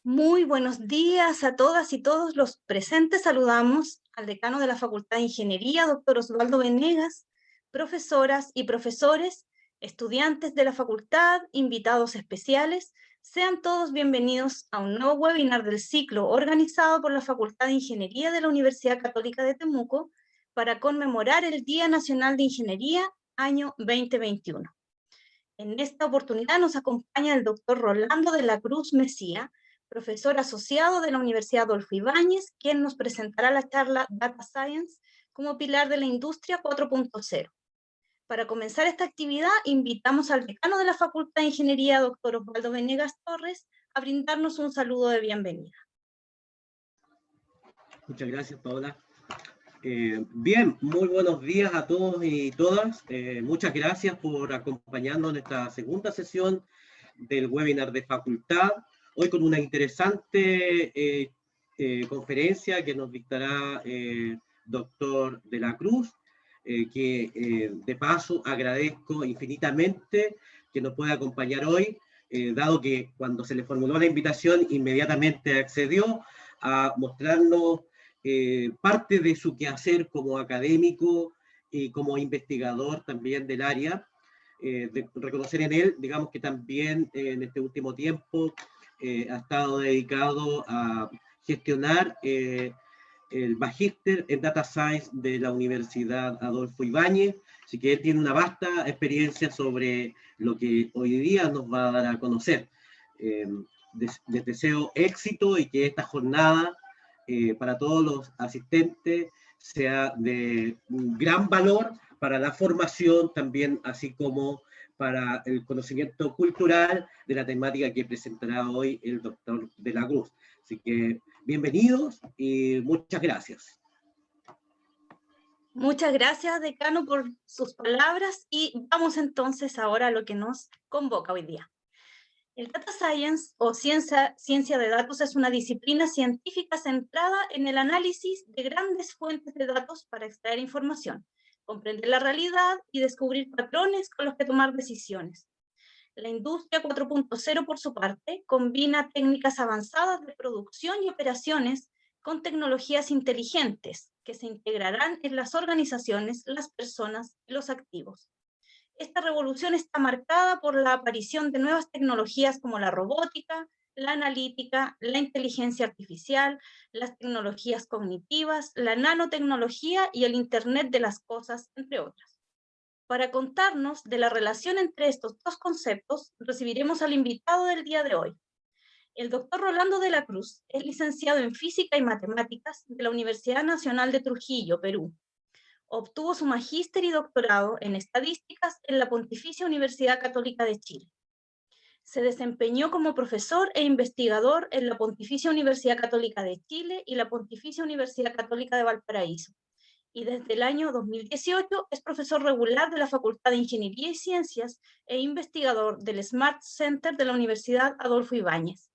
Muy buenos días a todas y todos los presentes. Saludamos al decano de la Facultad de Ingeniería, doctor Osvaldo Venegas, profesoras y profesores, estudiantes de la facultad, invitados especiales. Sean todos bienvenidos a un nuevo webinar del ciclo organizado por la Facultad de Ingeniería de la Universidad Católica de Temuco para conmemorar el Día Nacional de Ingeniería, año 2021. En esta oportunidad nos acompaña el doctor Rolando de la Cruz Mesía, profesor asociado de la Universidad Adolfo Ibáñez, quien nos presentará la charla Data Science como pilar de la industria 4.0. Para comenzar esta actividad, invitamos al decano de la Facultad de Ingeniería, doctor Osvaldo Venegas Torres, a brindarnos un saludo de bienvenida. Muchas gracias, Paola. Bien, muy buenos días a todos y todas. Muchas gracias por acompañarnos en esta segunda sesión del webinar de facultad. Hoy con una interesante conferencia que nos dictará doctor de la Cruz, que de paso agradezco infinitamente que nos pueda acompañar hoy, dado que cuando se le formuló la invitación inmediatamente accedió a mostrarnos parte de su quehacer como académico y como investigador también del área, de reconocer en él, digamos que también en este último tiempo ha estado dedicado a gestionar el Magíster en Data Science de la Universidad Adolfo Ibáñez, así que él tiene una vasta experiencia sobre lo que hoy día nos va a dar a conocer. Les deseo éxito y que esta jornada para todos los asistentes sea de un gran valor para la formación también, así como para el conocimiento cultural de la temática que presentará hoy el doctor de la Cruz. Así que bienvenidos y muchas gracias. Muchas gracias, decano, por sus palabras y vamos entonces ahora a lo que nos convoca hoy día. El Data Science o ciencia de datos es una disciplina científica centrada en el análisis de grandes fuentes de datos para extraer información, comprender la realidad y descubrir patrones con los que tomar decisiones. La industria 4.0, por su parte, combina técnicas avanzadas de producción y operaciones con tecnologías inteligentes que se integrarán en las organizaciones, las personas y los activos. Esta revolución está marcada por la aparición de nuevas tecnologías como la robótica, la analítica, la inteligencia artificial, las tecnologías cognitivas, la nanotecnología y el Internet de las cosas, entre otras. Para contarnos de la relación entre estos dos conceptos, recibiremos al invitado del día de hoy. El doctor Rolando de la Cruz es licenciado en Física y Matemáticas de la Universidad Nacional de Trujillo, Perú. Obtuvo su magíster y doctorado en estadísticas en la Pontificia Universidad Católica de Chile. Se desempeñó como profesor e investigador en la Pontificia Universidad Católica de Chile y la Pontificia Universidad Católica de Valparaíso. Y desde el año 2018 es profesor regular de la Facultad de Ingeniería y Ciencias e investigador del Smart Center de la Universidad Adolfo Ibáñez.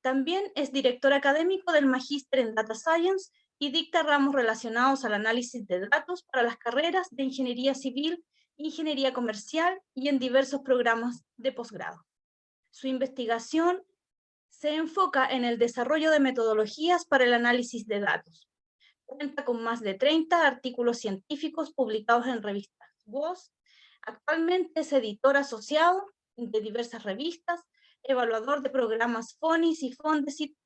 También es director académico del Magíster en Data Science y dicta ramos relacionados al análisis de datos para las carreras de Ingeniería Civil, Ingeniería Comercial y en diversos programas de posgrado. Su investigación se enfoca en el desarrollo de metodologías para el análisis de datos. Cuenta con más de 30 artículos científicos publicados en revistas WOS. Actualmente es editor asociado de diversas revistas, evaluador de programas FONIS y FONDESIT,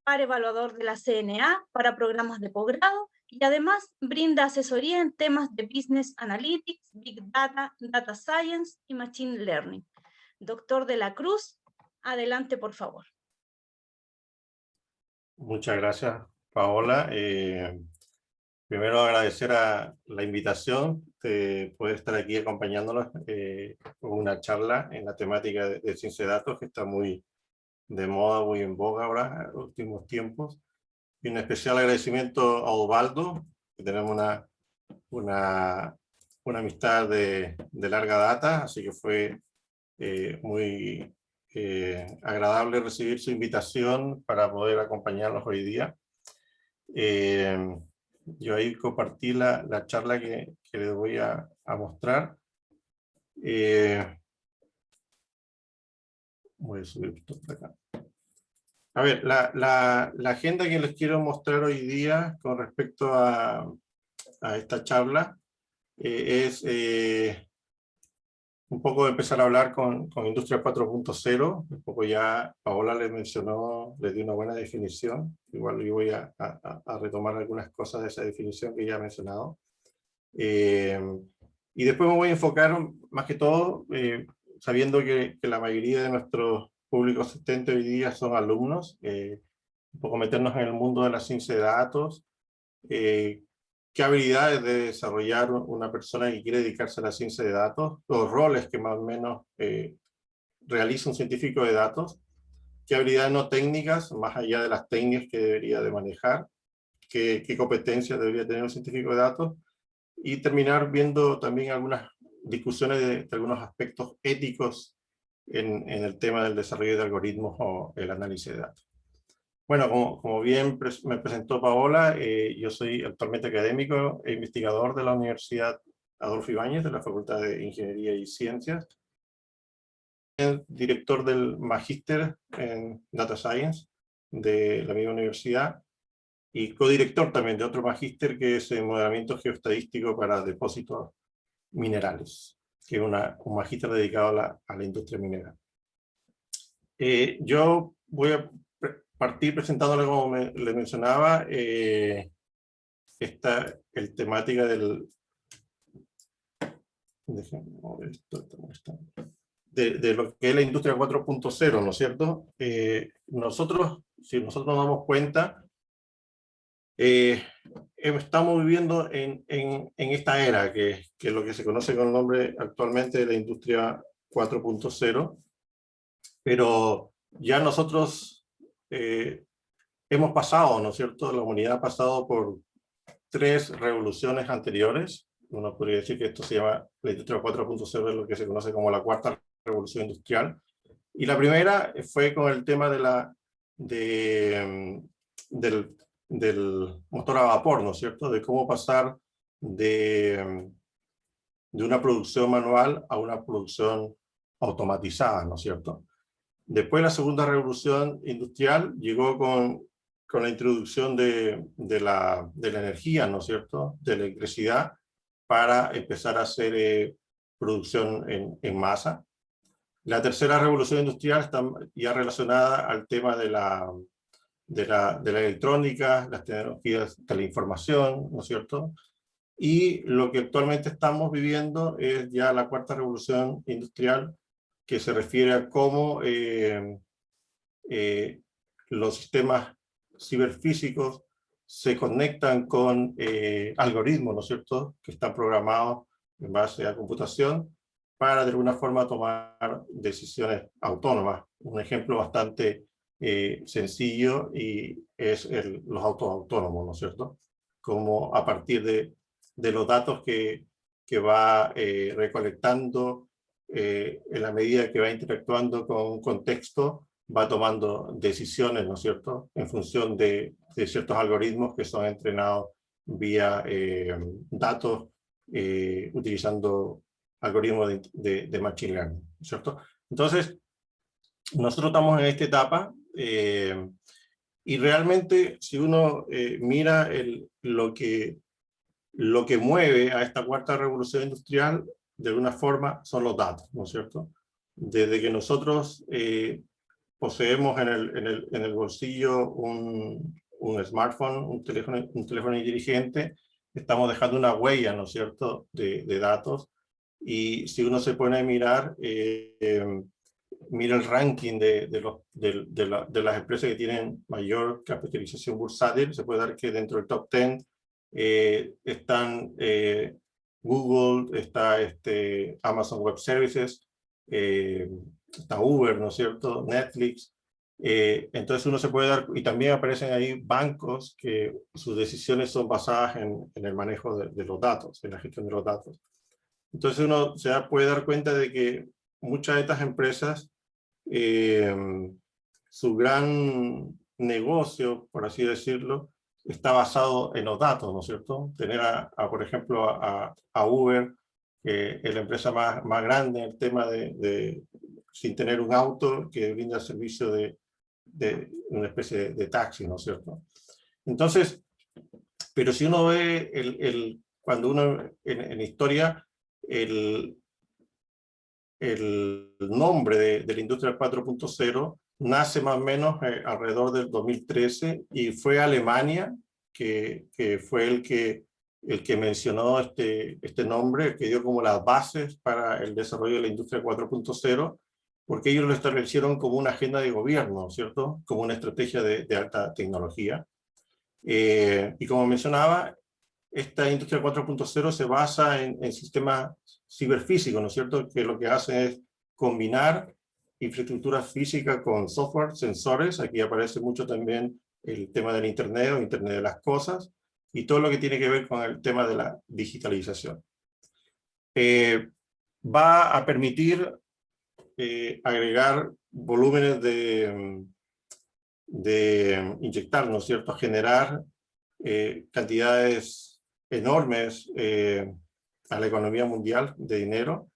par evaluador de la CNA para programas de posgrado y además brinda asesoría en temas de Business Analytics, Big Data, Data Science y Machine Learning. Doctor de la Cruz, adelante por favor. Muchas gracias, Paola. Primero agradecer a la invitación de poder estar aquí acompañándonos con una charla en la temática de ciencia de datos que está muy de moda, muy en boga ahora en los últimos tiempos. Y un especial agradecimiento a Osvaldo, que tenemos una amistad de larga data, así que fue muy agradable recibir su invitación para poder acompañarnos hoy día. Yo ahí compartí la charla que les voy a mostrar. Voy a subir esto por acá. A ver, la agenda que les quiero mostrar hoy día con respecto a esta charla es un poco empezar a hablar con Industria 4.0. Un poco ya Paola les mencionó, les dio una buena definición. Igual yo voy a retomar algunas cosas de esa definición que ya he mencionado. Y después me voy a enfocar más que todo, sabiendo que la mayoría de nuestros públicos asistentes hoy día son alumnos, un poco meternos en el mundo de la ciencia de datos, qué habilidades debe desarrollar una persona que quiere dedicarse a la ciencia de datos, los roles que más o menos realiza un científico de datos, qué habilidades no técnicas, más allá de las técnicas que debería de manejar, qué competencias debería tener un científico de datos, y terminar viendo también algunas discusiones de algunos aspectos éticos en el tema del desarrollo de algoritmos o el análisis de datos. Bueno, como bien me presentó Paola, yo soy actualmente académico e investigador de la Universidad Adolfo Ibáñez, de la Facultad de Ingeniería y Ciencias, director del Magíster en Data Science de la misma universidad, y codirector también de otro magíster que es en modelamiento geoestadístico para depósitos minerales, que es un magíster dedicado a la industria minera. Yo voy a partir presentándole, como le mencionaba, el temática del... de lo que es la industria 4.0, ¿no es cierto? Si nosotros nos damos cuenta, estamos viviendo en esta era, que es lo que se conoce con el nombre actualmente de la industria 4.0, pero ya nosotros hemos pasado, ¿no es cierto? La humanidad ha pasado por 3 revoluciones anteriores. Uno podría decir que esto se llama la industria 4.0, es lo que se conoce como la cuarta revolución industrial. Y la primera fue con el tema del motor a vapor, ¿no es cierto? De cómo pasar de una producción manual a una producción automatizada, ¿no es cierto? Después la segunda revolución industrial llegó con la introducción de la energía, ¿no es cierto?, de la electricidad, para empezar a hacer producción en masa. La tercera revolución industrial está ya relacionada al tema de la electrónica, las tecnologías de la información, ¿no es cierto? Y lo que actualmente estamos viviendo es ya la cuarta revolución industrial, que se refiere a cómo los sistemas ciberfísicos se conectan con algoritmos, ¿no es cierto?, que están programados en base a computación para de alguna forma tomar decisiones autónomas. Un ejemplo bastante sencillo y es los autos autónomos, ¿no es cierto? Como a partir de los datos que va recolectando en la medida que va interactuando con un contexto, va tomando decisiones, ¿no es cierto?, en función de ciertos algoritmos que son entrenados vía datos, utilizando algoritmos de machine learning, ¿no es cierto? Entonces, nosotros estamos en esta etapa y realmente si uno mira lo que mueve a esta cuarta revolución industrial, de alguna forma son los datos, ¿no es cierto? Desde que nosotros poseemos en el bolsillo un smartphone, un teléfono inteligente, estamos dejando una huella, ¿no es cierto?, de datos. Y si uno se pone a mirar, mira el ranking de las empresas que tienen mayor capitalización bursátil, se puede dar que dentro del top 10 están Google, está Amazon Web Services, está Uber, ¿no es cierto?, Netflix. Entonces uno se puede dar, y también aparecen ahí bancos que sus decisiones son basadas en el manejo de los datos, en la gestión de los datos. Entonces uno puede dar cuenta de que muchas de estas empresas, su gran negocio, por así decirlo, está basado en los datos, ¿no es cierto? Tener por ejemplo, a Uber, que es la empresa más grande en el tema sin tener un auto, que brinda el servicio de una especie de taxi, ¿no es cierto? Entonces, pero si uno ve, cuando uno en historia, el nombre de la industria 4.0 nace más o menos alrededor del 2013 y fue Alemania que fue el que mencionó este nombre, el que dio como las bases para el desarrollo de la industria 4.0, porque ellos lo establecieron como una agenda de gobierno, ¿cierto? Como una estrategia de alta tecnología. Y como mencionaba, esta industria 4.0 se basa en sistemas ciberfísicos, ¿no es cierto? Que lo que hacen es combinar infraestructura física con software, sensores. Aquí aparece mucho también el tema del Internet o Internet de las cosas y todo lo que tiene que ver con el tema de la digitalización. Va a permitir agregar volúmenes de inyectar, ¿no es cierto? Generar cantidades enormes a la economía mundial de dinero.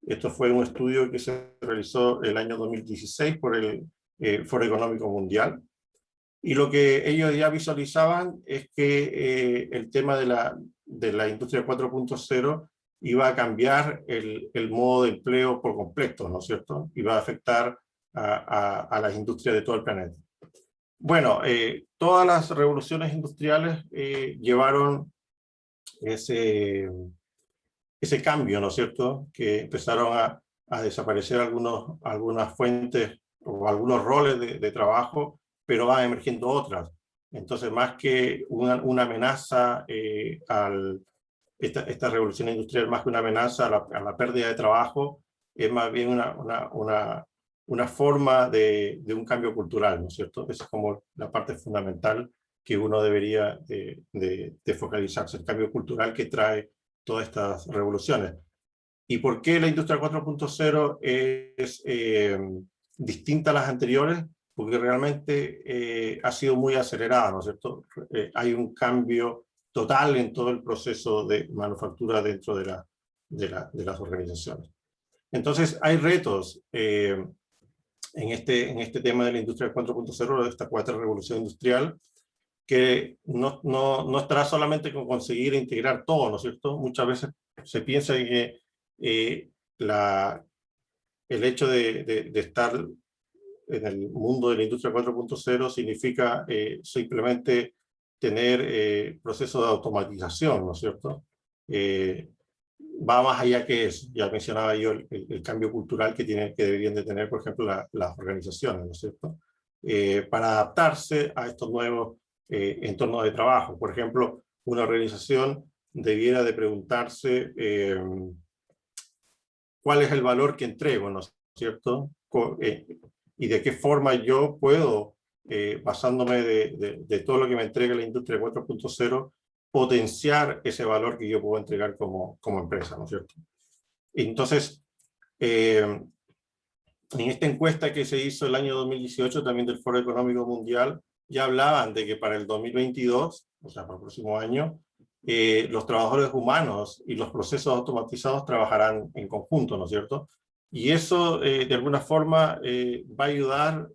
Esto fue un estudio que se realizó el año 2016 por el Foro Económico Mundial. Y lo que ellos ya visualizaban es que el tema de la industria 4.0 iba a cambiar el modo de empleo por completo, ¿no es cierto? Iba a afectar a las industrias de todo el planeta. Bueno, todas las revoluciones industriales llevaron ese cambio, ¿no es cierto? Que empezaron a desaparecer algunas fuentes o algunos roles de trabajo, pero van emergiendo otras. Entonces, más que una amenaza esta revolución industrial, más que una amenaza a la pérdida de trabajo, es más bien una forma de un cambio cultural, ¿no es cierto? Esa es como la parte fundamental que uno debería de focalizarse, el cambio cultural que trae todas estas revoluciones. ¿Y por qué la industria 4.0 es distinta a las anteriores? Porque realmente ha sido muy acelerada, ¿no es cierto? Hay un cambio total en todo el proceso de manufactura dentro de las organizaciones. Entonces, hay retos en este tema de la industria 4.0, de esta cuarta revolución industrial, que no estará solamente con conseguir integrar todo, ¿no es cierto? Muchas veces se piensa que el hecho de estar en el mundo de la industria 4.0 significa simplemente tener procesos de automatización, ¿no es cierto? Va más allá que eso. Ya mencionaba yo el cambio cultural que deberían de tener, por ejemplo, las organizaciones, ¿no es cierto? Para adaptarse a estos nuevos entornos de trabajo. Por ejemplo, una organización debiera de preguntarse cuál es el valor que entrego, ¿no es cierto? Y de qué forma yo puedo, basándome de todo lo que me entrega la industria 4.0, potenciar ese valor que yo puedo entregar como empresa, ¿no es cierto? Entonces, en esta encuesta que se hizo el año 2018 también del Foro Económico Mundial, ya hablaban de que para el 2022, o sea, para el próximo año, los trabajadores humanos y los procesos automatizados trabajarán en conjunto, ¿no es cierto? Y eso, de alguna forma, va a ayudar,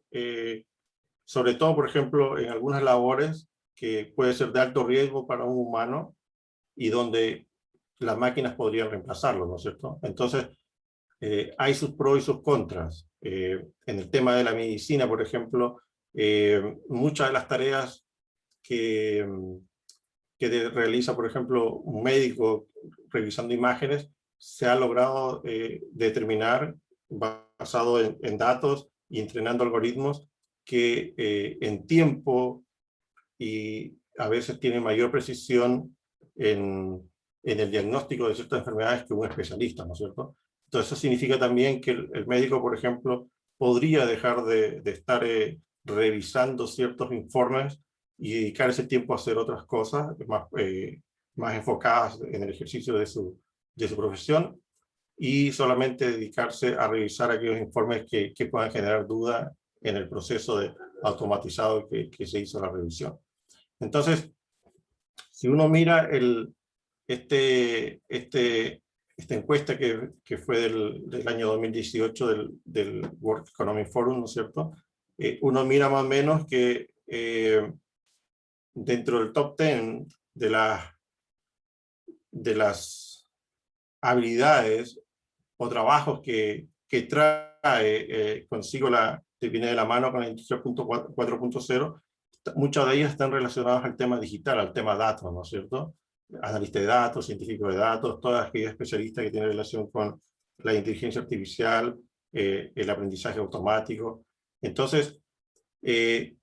sobre todo, por ejemplo, en algunas labores que puede ser de alto riesgo para un humano y donde las máquinas podrían reemplazarlo, ¿no es cierto? Entonces, hay sus pros y sus contras. En el tema de la medicina, por ejemplo, muchas de las tareas que realiza, por ejemplo, un médico revisando imágenes, se ha logrado determinar, basado en datos y entrenando algoritmos, que en tiempo y a veces tiene mayor precisión en el diagnóstico de ciertas enfermedades que un especialista, ¿no es cierto? Entonces eso significa también que el médico, por ejemplo, podría dejar de estar revisando ciertos informes y dedicar ese tiempo a hacer otras cosas más enfocadas en el ejercicio de su profesión y solamente dedicarse a revisar aquellos informes que puedan generar duda en el proceso automatizado que se hizo la revisión. Entonces, si uno mira esta encuesta que fue del año 2018 del World Economic Forum, ¿no es cierto? uno mira más o menos que dentro del top 10 de las habilidades o trabajos que trae consigo que viene de la mano con la industria 4.0, muchas de ellas están relacionadas al tema digital, al tema datos, ¿no es cierto? Analista de datos, científico de datos, todas aquellas especialistas que tienen relación con la inteligencia artificial, el aprendizaje automático. Entonces,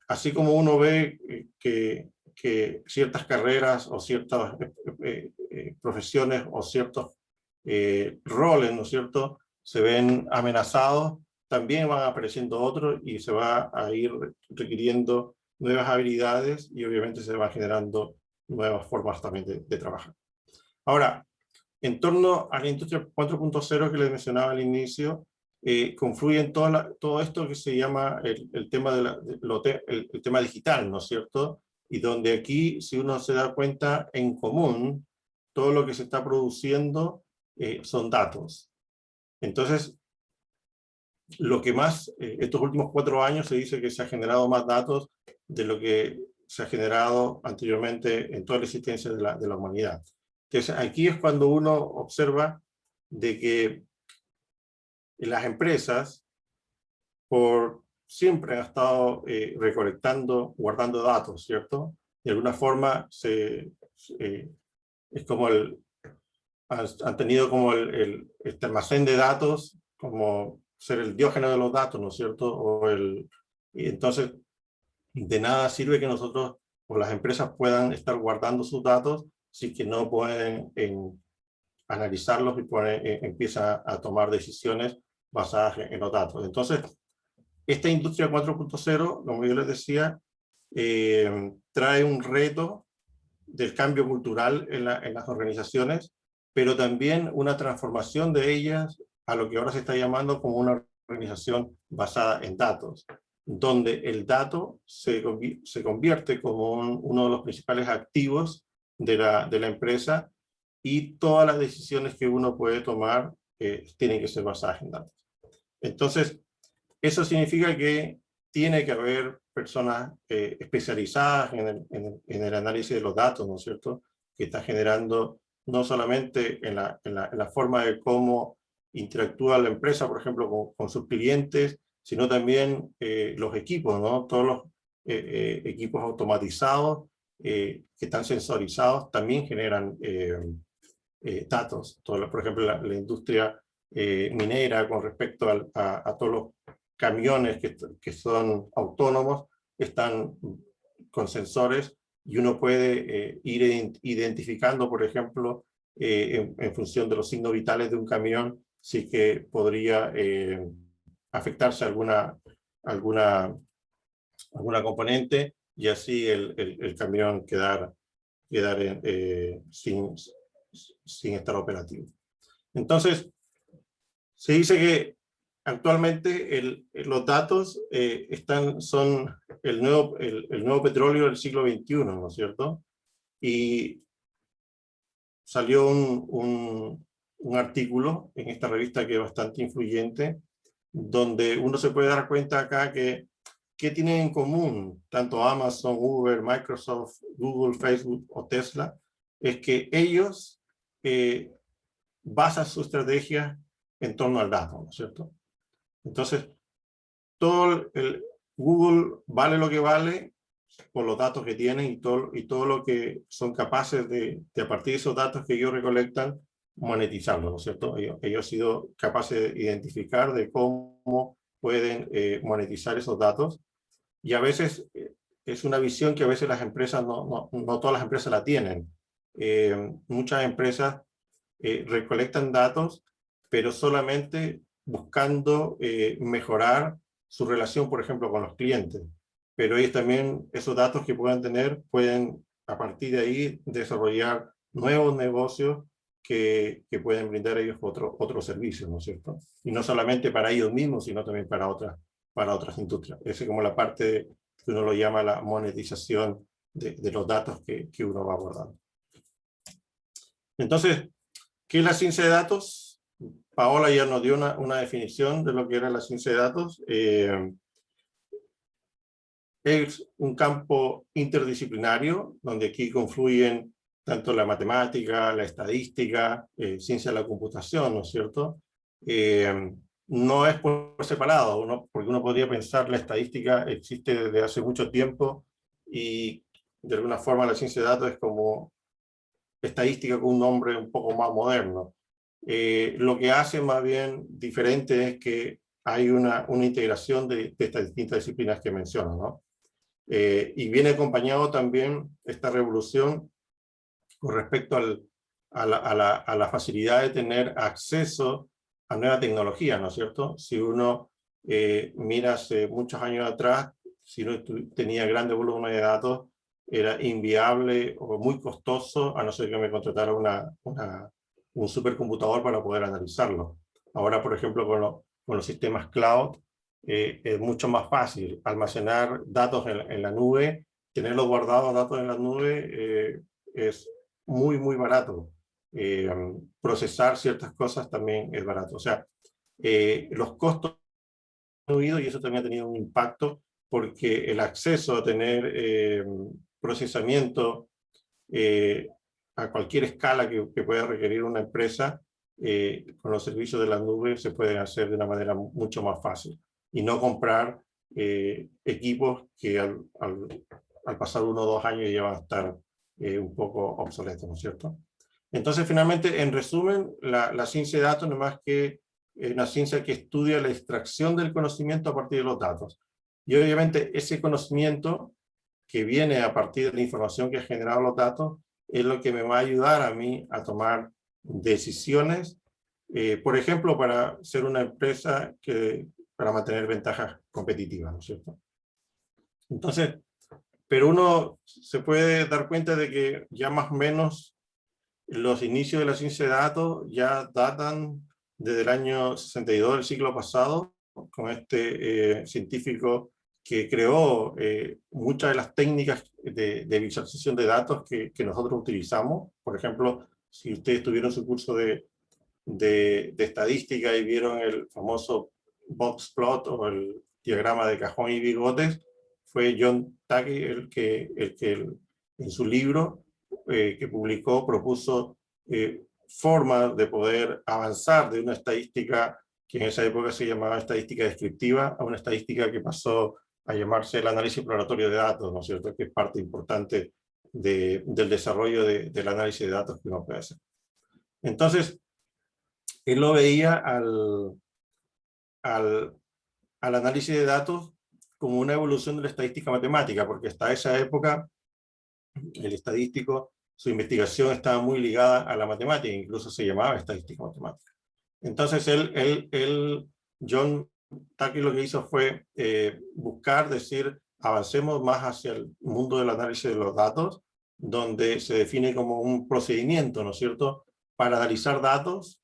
así como uno ve que ciertas carreras o ciertas profesiones o ciertos roles, ¿no es cierto?, se ven amenazados, también van apareciendo otros y se va a ir requiriendo nuevas habilidades y obviamente se van generando nuevas formas también de trabajar. Ahora, en torno a la industria 4.0 que les mencionaba al inicio, confluyen todo esto que se llama el tema, el tema digital, ¿no es cierto? Y donde aquí, si uno se da cuenta, en común, todo lo que se está produciendo son datos. Entonces, lo que más, estos últimos 4 años se dice que se ha generado más datos de lo que se ha generado anteriormente en toda la existencia de la humanidad. Entonces, aquí es cuando uno observa de que las empresas siempre han estado recolectando, guardando datos, ¿cierto? De alguna forma es como han tenido como este almacén de datos, como ser el diógeno de los datos, ¿no es cierto? Y entonces, de nada sirve que nosotros o las empresas puedan estar guardando sus datos si que no pueden analizarlos y empiezan a tomar decisiones basadas en los datos. Entonces, esta industria 4.0, como yo les decía, trae un reto del cambio cultural en las organizaciones, pero también una transformación de ellas a lo que ahora se está llamando como una organización basada en datos, donde el dato se convierte como uno de los principales activos de la empresa y todas las decisiones que uno puede tomar tienen que ser basadas en datos. Entonces, eso significa que tiene que haber personas especializadas en el análisis de los datos, ¿no es cierto?, que está generando no solamente en la forma de cómo interactúa la empresa, por ejemplo, con sus clientes, sino también los equipos, ¿no? Todos los equipos automatizados que están sensorizados también generan datos. Por ejemplo, la industria minera con respecto a todos los camiones que son autónomos, están con sensores y uno puede ir identificando, por ejemplo, en función de los signos vitales de un camión, si que podría afectarse alguna componente y así el camión quedar sin estar operativo. Entonces, se dice que actualmente los datos son el nuevo petróleo del siglo XXI, ¿no es cierto? Y salió un artículo en esta revista que es bastante influyente, donde uno se puede dar cuenta acá que ¿qué tienen en común tanto Amazon, Uber, Microsoft, Google, Facebook o Tesla? Es que ellos basan su estrategia en torno al dato, ¿no es cierto? Entonces, Google vale lo que vale por los datos que tienen y todo lo que son capaces de a partir de esos datos que ellos recolectan, monetizarlo, ¿no es cierto? Ellos han sido capaces de identificar de cómo pueden monetizar esos datos y a veces es una visión que a veces las empresas, no todas las empresas la tienen. Muchas empresas recolectan datos, pero solamente buscando mejorar su relación, por ejemplo, con los clientes. Pero ellos también, esos datos que puedan tener, pueden a partir de ahí desarrollar nuevos negocios que pueden brindar a ellos otros servicios, ¿no es cierto? Y no solamente para ellos mismos, sino también para otras industrias. Esa es como la parte que uno lo llama la monetización de los datos que uno va abordando. Entonces, ¿qué es la ciencia de datos? Paola ya nos dio una definición de lo que era la ciencia de datos. Es un campo interdisciplinario, donde aquí confluyen tanto la matemática, la estadística, ciencia de la computación, ¿no es cierto? No es por separado, porque uno podría pensar la estadística existe desde hace mucho tiempo y de alguna forma la ciencia de datos es como estadística con un nombre un poco más moderno. Lo que hace más bien diferente es que hay una integración de estas distintas disciplinas que menciono, ¿no? Y viene acompañado también esta revolución con respecto a la facilidad de tener acceso a nueva tecnología, ¿no es cierto? Si uno mira hace muchos años atrás, si uno tenía grandes volúmenes de datos, era inviable o muy costoso, a no ser que me contratara un supercomputador para poder analizarlo. Ahora, por ejemplo, con los sistemas cloud, es mucho más fácil almacenar datos en la nube, tenerlos guardados datos en la nube es muy, muy barato. Procesar ciertas cosas también es barato. O sea, los costos han subido y eso también ha tenido un impacto porque el acceso a tener procesamiento a cualquier escala que pueda requerir una empresa, con los servicios de la nube se pueden hacer de una manera mucho más fácil y no comprar equipos que al pasar 1 o 2 años ya van a estar un poco obsoletos, ¿no es cierto? Entonces, finalmente, en resumen, la ciencia de datos no es más que una ciencia que estudia la extracción del conocimiento a partir de los datos. Y obviamente ese conocimiento que viene a partir de la información que ha generado los datos es lo que me va a ayudar a mí a tomar decisiones, por ejemplo, para ser una empresa para mantener ventajas competitivas, ¿no es cierto? Entonces, pero uno se puede dar cuenta de que ya más o menos los inicios de la ciencia de datos ya datan desde el año 62 del siglo pasado, con este científico que creó muchas de las técnicas de visualización de datos que nosotros utilizamos. Por ejemplo, si ustedes tuvieron su curso de estadística y vieron el famoso box plot o el diagrama de cajón y bigotes, fue John Takei el que en su libro que publicó propuso formas de poder avanzar de una estadística que en esa época se llamaba estadística descriptiva a una estadística que pasó a llamarse el análisis exploratorio de datos, ¿no es cierto?, que es parte importante del desarrollo del análisis de datos que uno puede hacer. Entonces, él lo veía al análisis de datos como una evolución de la estadística matemática, porque hasta esa época el estadístico, su investigación estaba muy ligada a la matemática, incluso se llamaba estadística matemática. Entonces John Takei lo que hizo fue buscar, decir, avancemos más hacia el mundo del análisis de los datos, donde se define como un procedimiento, ¿no es cierto?, para analizar datos,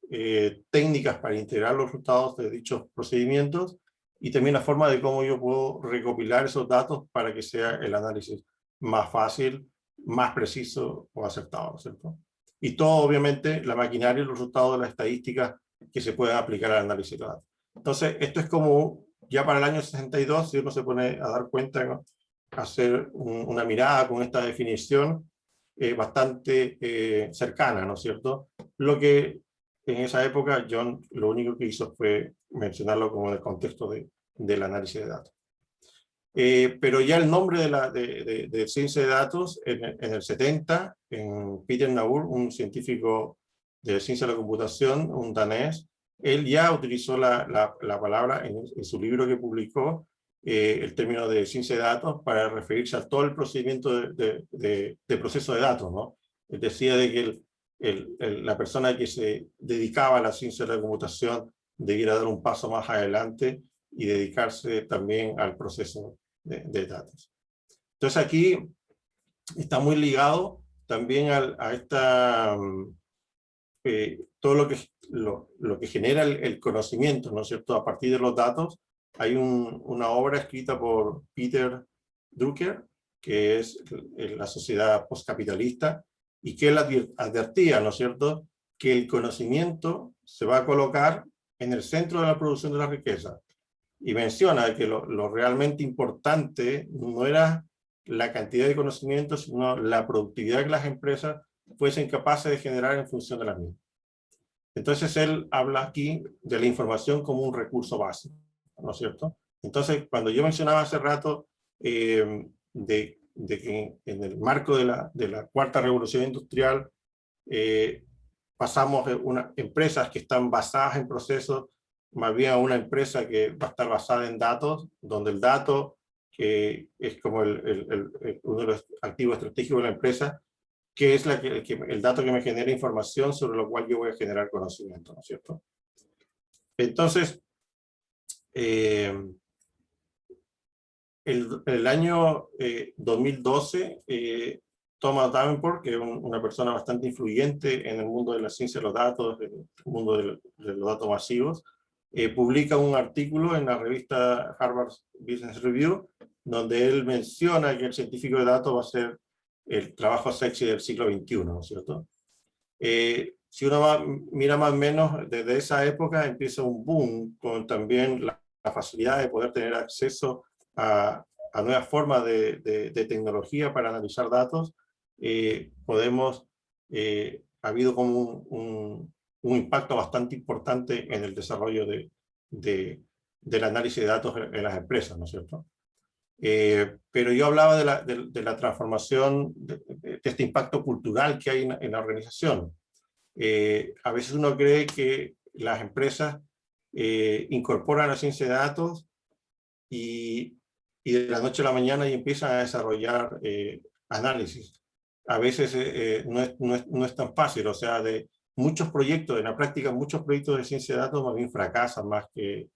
técnicas para integrar los resultados de dichos procedimientos y también la forma de cómo yo puedo recopilar esos datos para que sea el análisis más fácil, más preciso o acertado, ¿no es cierto? Y todo, obviamente, la maquinaria y los resultados de las estadísticas que se pueden aplicar al análisis de datos. Entonces, esto es como, ya para el año 62, si uno se pone a dar cuenta, ¿no?, hacer una mirada con esta definición bastante cercana, ¿no es cierto? Lo que en esa época John lo único que hizo fue mencionarlo como en el contexto del análisis de datos. Pero ya el nombre de ciencia de datos, en el 70, en Peter Naur, un científico de ciencia de la computación, un danés, él ya utilizó la palabra en su libro que publicó, el término de ciencia de datos, para referirse a todo el procedimiento de proceso de datos, ¿no? Él decía de que la persona que se dedicaba a la ciencia de la computación debiera dar un paso más adelante y dedicarse también al proceso de datos. Entonces aquí está muy ligado también a esta, todo lo que genera el conocimiento, ¿no es cierto?, a partir de los datos. Hay una obra escrita por Peter Drucker, que es la sociedad postcapitalista, y que él advertía, ¿no es cierto?, que el conocimiento se va a colocar en el centro de la producción de la riqueza. y menciona que lo realmente importante no era la cantidad de conocimiento, sino la productividad que las empresas fuesen capaces de generar en función de las mismas. Entonces él habla aquí de la información como un recurso básico, ¿no es cierto? Entonces, cuando yo mencionaba hace rato de que en el marco de la cuarta revolución industrial pasamos de empresas que están basadas en procesos más bien a una empresa que va a estar basada en datos, donde el dato, que es como uno de los activos estratégicos de la empresa, que es el dato que me genera información sobre lo cual yo voy a generar conocimiento, ¿no es cierto? Entonces, el año 2012, Thomas Davenport, que es una persona bastante influyente en el mundo de la ciencia de los datos, en el mundo de los datos masivos, publica un artículo en la revista Harvard Business Review, donde él menciona que el científico de datos va a ser el trabajo sexy del siglo XXI, ¿no es cierto? Si uno mira más o menos, desde esa época empieza un boom con también la facilidad de poder tener acceso a nuevas formas de tecnología para analizar datos. Ha habido como un impacto bastante importante en el desarrollo del análisis de datos en las empresas, ¿no es cierto? Pero yo hablaba de la transformación, de este impacto cultural que hay en la organización. A veces uno cree que las empresas incorporan la ciencia de datos y de la noche a la mañana y empiezan a desarrollar análisis. A veces no es tan fácil, o sea, de muchos proyectos, en la práctica muchos proyectos de ciencia de datos más bien fracasan más que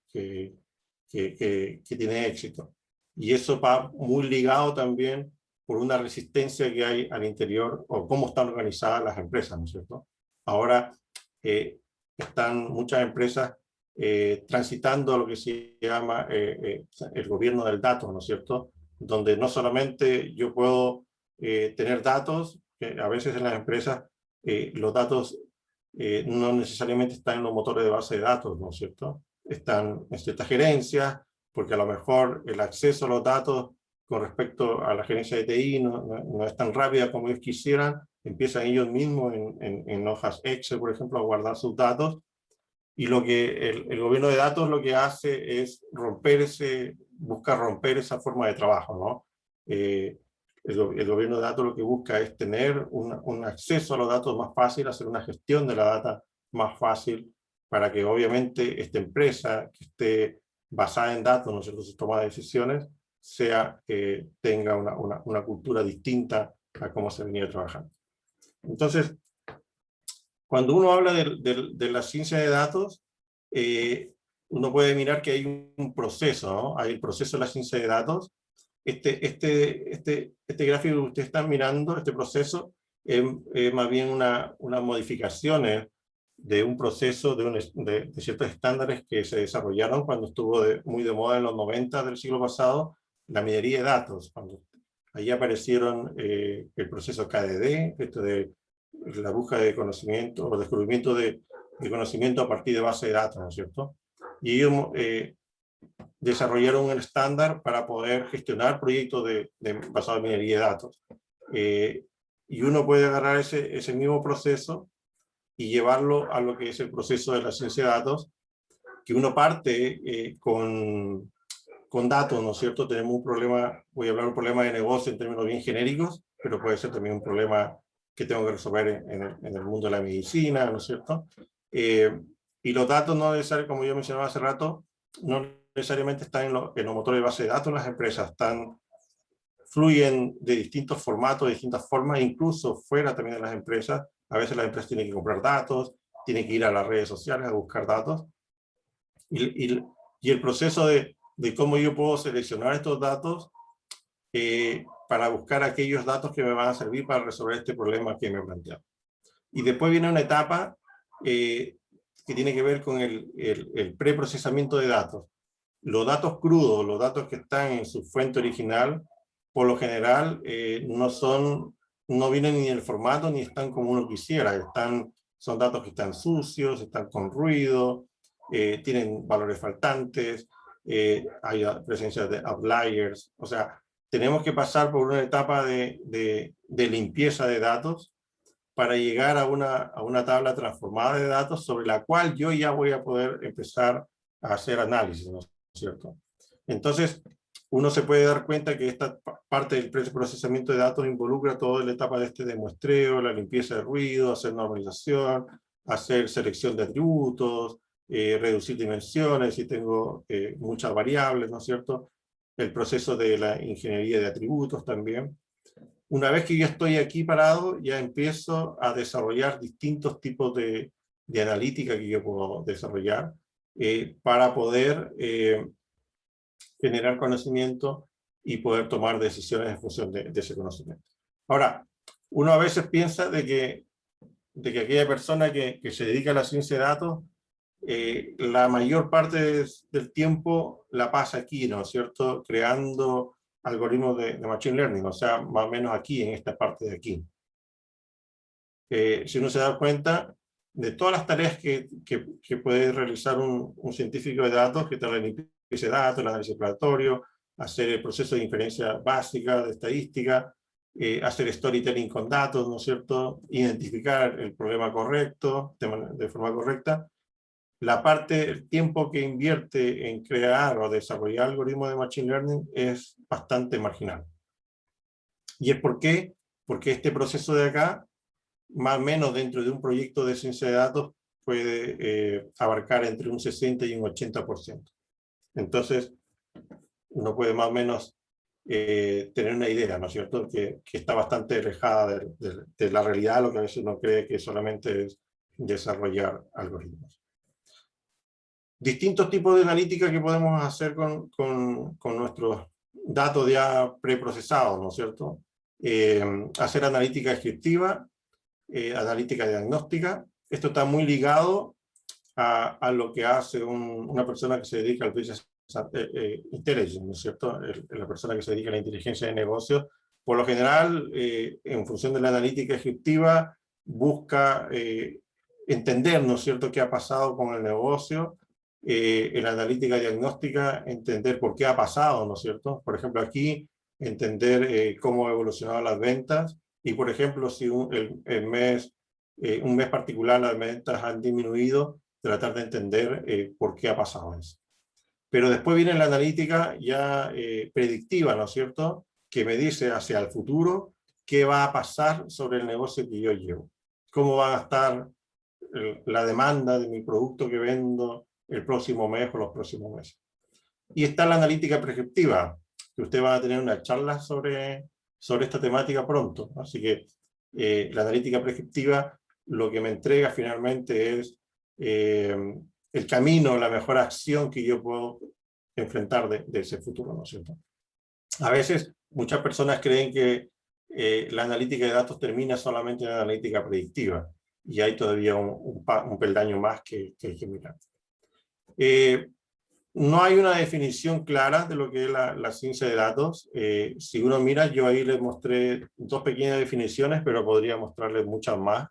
tienen éxito. Y eso va muy ligado también por una resistencia que hay al interior o cómo están organizadas las empresas, ¿no es cierto? Ahora están muchas empresas transitando a lo que se llama el gobierno del dato, ¿no es cierto? Donde no solamente yo puedo tener datos, que a veces en las empresas los datos no necesariamente están en los motores de base de datos, ¿no es cierto? Están en ciertas gerencias, porque a lo mejor el acceso a los datos con respecto a la gerencia de TI no es tan rápida como ellos quisieran. Empiezan ellos mismos en hojas Excel, por ejemplo, a guardar sus datos. Y lo que el gobierno de datos lo que hace es busca romper esa forma de trabajo, ¿no? El gobierno de datos lo que busca es tener un acceso a los datos más fácil, hacer una gestión de la data más fácil, para que obviamente esta empresa que esté basada en datos, ¿no es cierto?, su toma de decisiones, tenga una cultura distinta a cómo se venía trabajando. Entonces, cuando uno habla de la ciencia de datos, uno puede mirar que hay un proceso, ¿no? Hay el proceso de la ciencia de datos. Este gráfico que ustedes están mirando, este proceso, es más bien unas modificaciones de un proceso de ciertos estándares que se desarrollaron cuando estuvo muy de moda en los 90 del siglo pasado, la minería de datos. Ahí aparecieron el proceso KDD, esto de la búsqueda de conocimiento o descubrimiento de conocimiento a partir de base de datos, ¿no es cierto? Y ellos desarrollaron un estándar para poder gestionar proyectos basados en minería de datos. Y uno puede agarrar ese mismo proceso y llevarlo a lo que es el proceso de la ciencia de datos, que uno parte con datos, ¿no es cierto? Tenemos un problema, voy a hablar de un problema de negocio en términos bien genéricos, pero puede ser también un problema que tengo que resolver en el mundo de la medicina, ¿no es cierto? Y los datos no necesariamente, como yo mencionaba hace rato, no necesariamente están en los motores de base de datos. Las empresas fluyen de distintos formatos, de distintas formas, incluso fuera también de las empresas. A veces las empresas tienen que comprar datos, tienen que ir a las redes sociales a buscar datos. Y el proceso de cómo yo puedo seleccionar estos datos para buscar aquellos datos que me van a servir para resolver este problema que me he planteado. Y después viene una etapa que tiene que ver con el preprocesamiento de datos. Los datos crudos, los datos que están en su fuente original, por lo general no vienen ni en el formato ni están como uno quisiera. Son datos que están sucios, están con ruido, tienen valores faltantes, hay presencia de outliers, o sea, tenemos que pasar por una etapa de limpieza de datos para llegar a una tabla transformada de datos sobre la cual yo ya voy a poder empezar a hacer análisis, ¿no es cierto? Entonces, uno se puede dar cuenta que esta parte del procesamiento de datos involucra toda la etapa de muestreo, la limpieza de ruido, hacer normalización, hacer selección de atributos, reducir dimensiones si tengo muchas variables, ¿no es cierto? El proceso de la ingeniería de atributos también. Una vez que yo estoy aquí parado, ya empiezo a desarrollar distintos tipos de analítica que yo puedo desarrollar para poder generar conocimiento y poder tomar decisiones en función de ese conocimiento. Ahora, uno a veces piensa de que aquella persona que se dedica a la ciencia de datos, la mayor parte del tiempo la pasa aquí, ¿no es cierto?, creando algoritmos de Machine Learning, o sea, más o menos aquí, en esta parte de aquí. Si uno se da cuenta de todas las tareas que puede realizar un científico de datos, que está la limpieza de datos, el análisis exploratorio, hacer el proceso de inferencia básica, de estadística, hacer storytelling con datos, ¿no es cierto?, identificar el problema correcto, de forma correcta. El tiempo que invierte en crear o desarrollar algoritmos de Machine Learning es bastante marginal. ¿Y es por qué? Porque este proceso de acá, más o menos dentro de un proyecto de ciencia de datos, puede abarcar entre un 60 y un 80%. Entonces, uno puede más o menos tener una idea, ¿no es cierto?, que está bastante alejada de la realidad, lo que a veces uno cree que solamente es desarrollar algoritmos. Distintos tipos de analítica que podemos hacer con nuestros datos ya preprocesados, ¿no es cierto? Hacer analítica descriptiva, analítica diagnóstica. Esto está muy ligado a lo que hace una persona que se dedica al business intelligence, ¿no es cierto? La persona que se dedica a la inteligencia de negocios. Por lo general, en función de la analítica descriptiva, busca entender, ¿no es cierto?, qué ha pasado con el negocio. En la analítica diagnóstica, entender por qué ha pasado, ¿no es cierto? Por ejemplo, aquí, entender cómo han evolucionado las ventas, y por ejemplo, si un mes particular las ventas han disminuido, tratar de entender por qué ha pasado eso. Pero después viene la analítica ya predictiva, ¿no es cierto?, que me dice hacia el futuro qué va a pasar sobre el negocio que yo llevo. Cómo va a estar la demanda de mi producto que vendo el próximo mes o los próximos meses. Y está la analítica prescriptiva, que usted va a tener una charla sobre esta temática pronto. Así que la analítica prescriptiva lo que me entrega finalmente es el camino, la mejor acción que yo puedo enfrentar de ese futuro, ¿no es cierto? A veces muchas personas creen que la analítica de datos termina solamente en la analítica predictiva, y hay todavía un peldaño más que hay que mirar. No hay una definición clara de lo que es la ciencia de datos. Si uno mira, yo ahí les mostré dos pequeñas definiciones, pero podría mostrarles muchas más.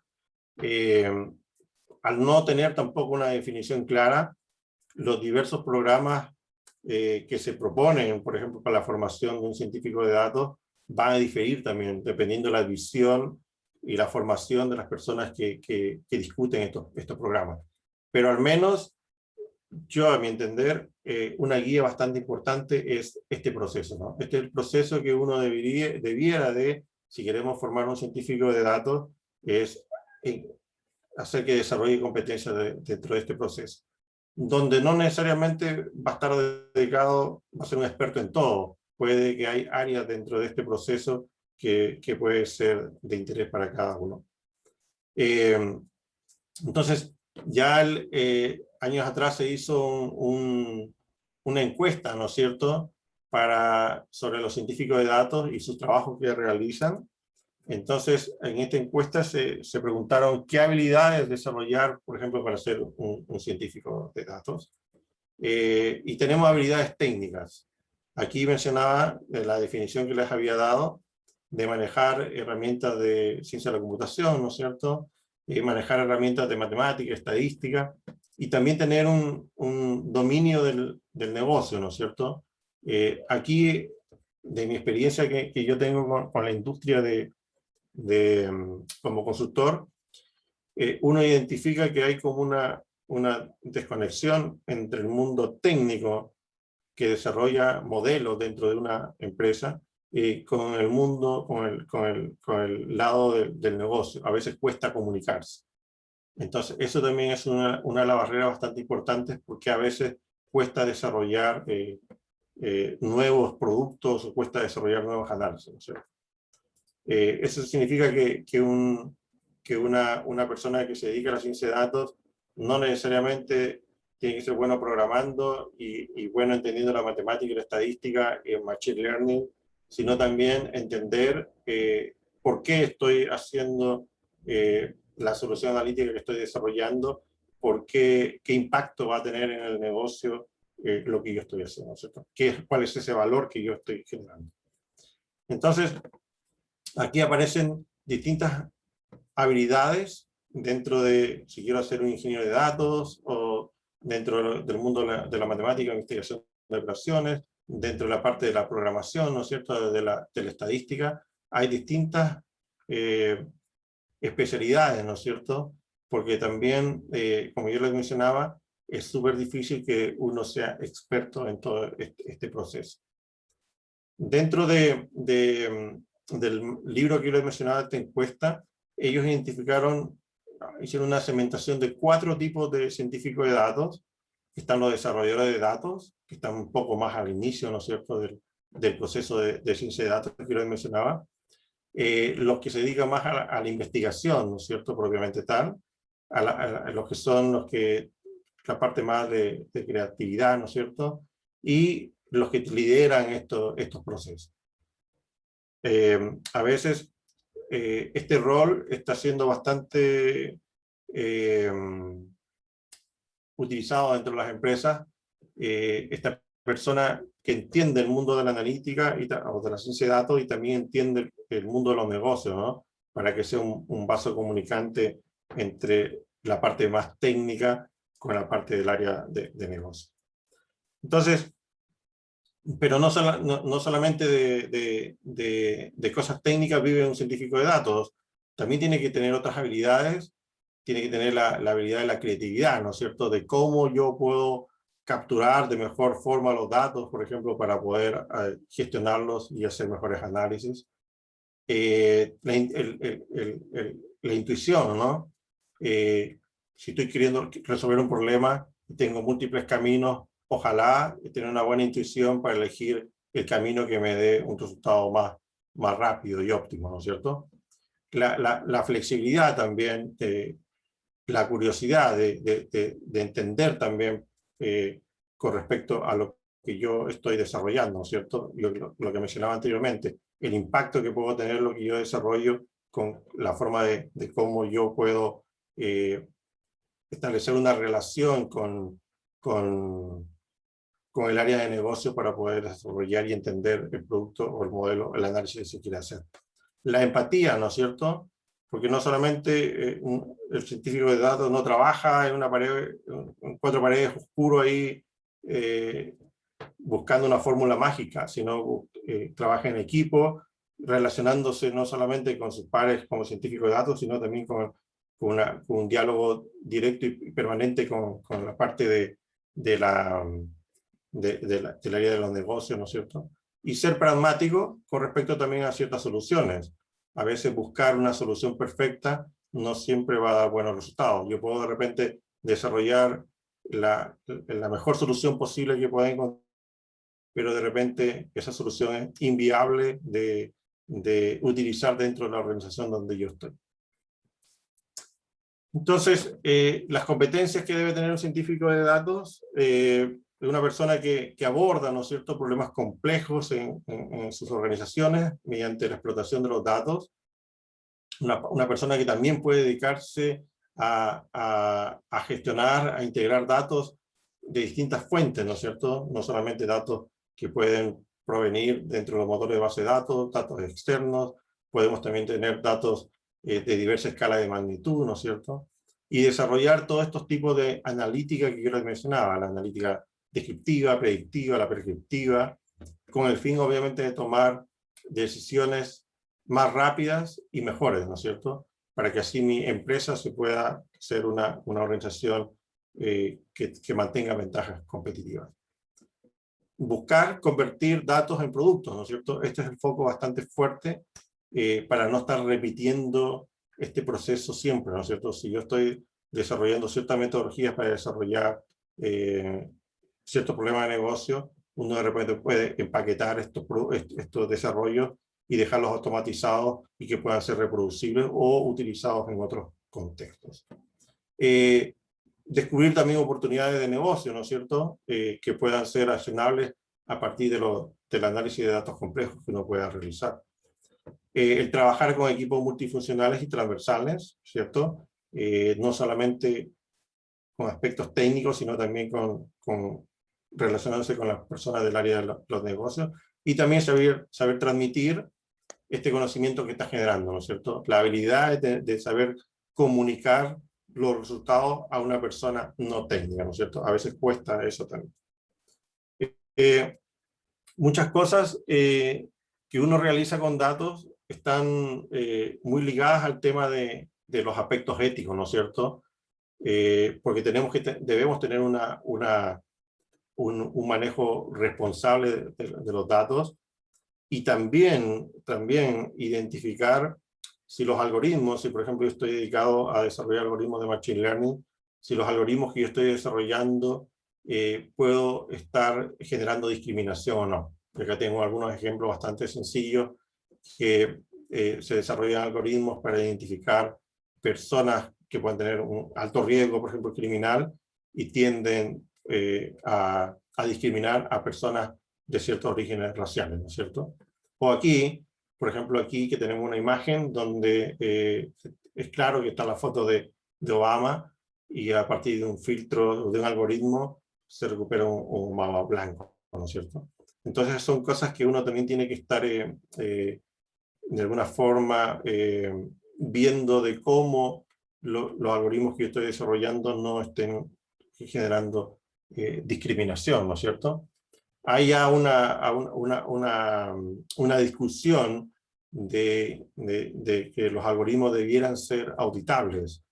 Al no tener tampoco una definición clara, los diversos programas que se proponen, por ejemplo, para la formación de un científico de datos, van a diferir también, dependiendo de la visión y la formación de las personas que discuten estos programas. Pero al menos, yo a mi entender, una guía bastante importante es este proceso, ¿no? Este es el proceso que uno debiera de, si queremos formar un científico de datos, es hacer que desarrolle competencias dentro de este proceso, donde no necesariamente va a estar dedicado a ser un experto en todo. Puede que hay áreas dentro de este proceso que puede ser de interés para cada uno. Entonces, ya años atrás se hizo una encuesta, ¿no es cierto?, sobre los científicos de datos y sus trabajos que realizan. Entonces, en esta encuesta se preguntaron qué habilidades desarrollar, por ejemplo, para ser un científico de datos. Y tenemos habilidades técnicas. Aquí mencionaba la definición que les había dado de manejar herramientas de ciencia de la computación, ¿no es cierto?, manejar herramientas de matemática, estadística, y también tener un dominio del negocio, ¿no es cierto? Aquí, de mi experiencia que yo tengo con la industria como consultor, uno identifica que hay como una desconexión entre el mundo técnico que desarrolla modelos dentro de una empresa con el mundo, con el lado del negocio. A veces cuesta comunicarse. Entonces, eso también es una de las barreras bastante importantes, porque a veces cuesta desarrollar nuevos productos o cuesta desarrollar nuevos análisis, ¿no es cierto? Eso significa que una persona que se dedica a la ciencia de datos no necesariamente tiene que ser bueno programando y bueno entendiendo la matemática y la estadística y el machine learning, sino también entender por qué estoy haciendo la solución analítica que estoy desarrollando, qué impacto va a tener en el negocio lo que yo estoy haciendo, ¿cierto? ¿Cuál es ese valor que yo estoy generando? Entonces, aquí aparecen distintas habilidades dentro de, si quiero ser un ingeniero de datos, o dentro del mundo de la matemática, investigación de operaciones, dentro de la parte de la programación, ¿no es cierto?, de la estadística, hay distintas especialidades, ¿no es cierto?, porque también, como yo les mencionaba, es súper difícil que uno sea experto en todo este proceso. Dentro del libro que yo les mencionaba, esta encuesta, ellos hicieron una segmentación de 4 tipos de científicos de datos. Están los desarrolladores de datos, que están un poco más al inicio, ¿no es cierto?, del proceso de ciencia de datos que yo les mencionaba. Los que se dedican más a la investigación, ¿no es cierto?, propiamente tal, a los que son la parte más de creatividad, ¿no es cierto?, y los que lideran estos procesos. A veces este rol está siendo bastante utilizado dentro de las empresas. Esta persona que entiende el mundo de la analítica o de la ciencia de datos y también entiende el mundo de los negocios, ¿no?, para que sea un vaso comunicante entre la parte más técnica con la parte del área de negocio. Entonces, pero no solamente de cosas técnicas vive un científico de datos, también tiene que tener otras habilidades, tiene que tener la habilidad de la creatividad, ¿no es cierto?, de cómo yo puedo capturar de mejor forma los datos, por ejemplo, para poder gestionarlos y hacer mejores análisis. La intuición, ¿no? Si estoy queriendo resolver un problema y tengo múltiples caminos, ojalá tener una buena intuición para elegir el camino que me dé un resultado más rápido y óptimo, ¿no es cierto? La flexibilidad también, la curiosidad de entender también con respecto a lo que yo estoy desarrollando, ¿no es cierto? Lo que mencionaba anteriormente, el impacto que puedo tener lo que yo desarrollo con la forma de cómo yo puedo establecer una relación con el área de negocio para poder desarrollar y entender el producto o el modelo, el análisis que se quiere hacer. La empatía, ¿no es cierto? Porque no solamente el científico de datos no trabaja en una pared, en 4 paredes oscuro ahí buscando una fórmula mágica, sino trabaja en equipo, relacionándose no solamente con sus pares como científico de datos, sino también con un diálogo directo y permanente con la parte del área de los negocios, ¿no es cierto? Y ser pragmático con respecto también a ciertas soluciones. A veces buscar una solución perfecta no siempre va a dar buenos resultados. Yo puedo de repente desarrollar la mejor solución posible que pueda encontrar, pero de repente esa solución es inviable de utilizar dentro de la organización donde yo estoy. Entonces, las competencias que debe tener un científico de datos, una persona que aborda, ¿no es cierto?, problemas complejos en sus organizaciones mediante la explotación de los datos. Una persona que también puede dedicarse a gestionar, a integrar datos de distintas fuentes, ¿no es cierto? No solamente datos que pueden provenir dentro de los motores de base de datos, datos externos, podemos también tener datos de diversa escala de magnitud, ¿no es cierto? y desarrollar todos estos tipos de analítica que yo les mencionaba, la analítica descriptiva, predictiva, la prescriptiva, con el fin obviamente de tomar decisiones más rápidas y mejores, ¿no es cierto? Para que así mi empresa se pueda ser una organización que mantenga ventajas competitivas. Buscar convertir datos en productos, ¿no es cierto? Este es el foco bastante fuerte para no estar repitiendo este proceso siempre, ¿no es cierto? Si yo estoy desarrollando ciertas metodologías para desarrollar ciertos problemas de negocio, uno de repente puede empaquetar estos desarrollos y dejarlos automatizados y que puedan ser reproducibles o utilizados en otros contextos. Descubrir también oportunidades de negocio, ¿no es cierto?, que puedan ser accionables a partir del análisis de datos complejos que uno pueda realizar. El trabajar con equipos multifuncionales y transversales, ¿cierto? No solamente con aspectos técnicos, sino también relacionándose con las personas del área de los negocios, y también saber transmitir este conocimiento que está generando, ¿no es cierto? La habilidad de saber comunicar los resultados a una persona no técnica, ¿no es cierto? A veces cuesta eso también. Muchas cosas que uno realiza con datos están muy ligadas al tema de los aspectos éticos, ¿no es cierto? Porque debemos tener un manejo responsable de los datos, y también identificar si los algoritmos, si por ejemplo yo estoy dedicado a desarrollar algoritmos de Machine Learning, si los algoritmos que yo estoy desarrollando puedo estar generando discriminación o no. Acá tengo algunos ejemplos bastante sencillos que se desarrollan algoritmos para identificar personas que pueden tener un alto riesgo, por ejemplo, criminal, y tienden a discriminar a personas de ciertos orígenes raciales, ¿no es cierto? O aquí, por ejemplo, aquí que tenemos una imagen donde es claro que está la foto de Obama, y a partir de un filtro, de un algoritmo, se recupera un Obama blanco, ¿no es cierto? Entonces son cosas que uno también tiene que estar de alguna forma viendo de cómo los algoritmos que yo estoy desarrollando no estén generando discriminación, ¿no es cierto? Hay ya una discusión de que los algoritmos debieran ser auditables,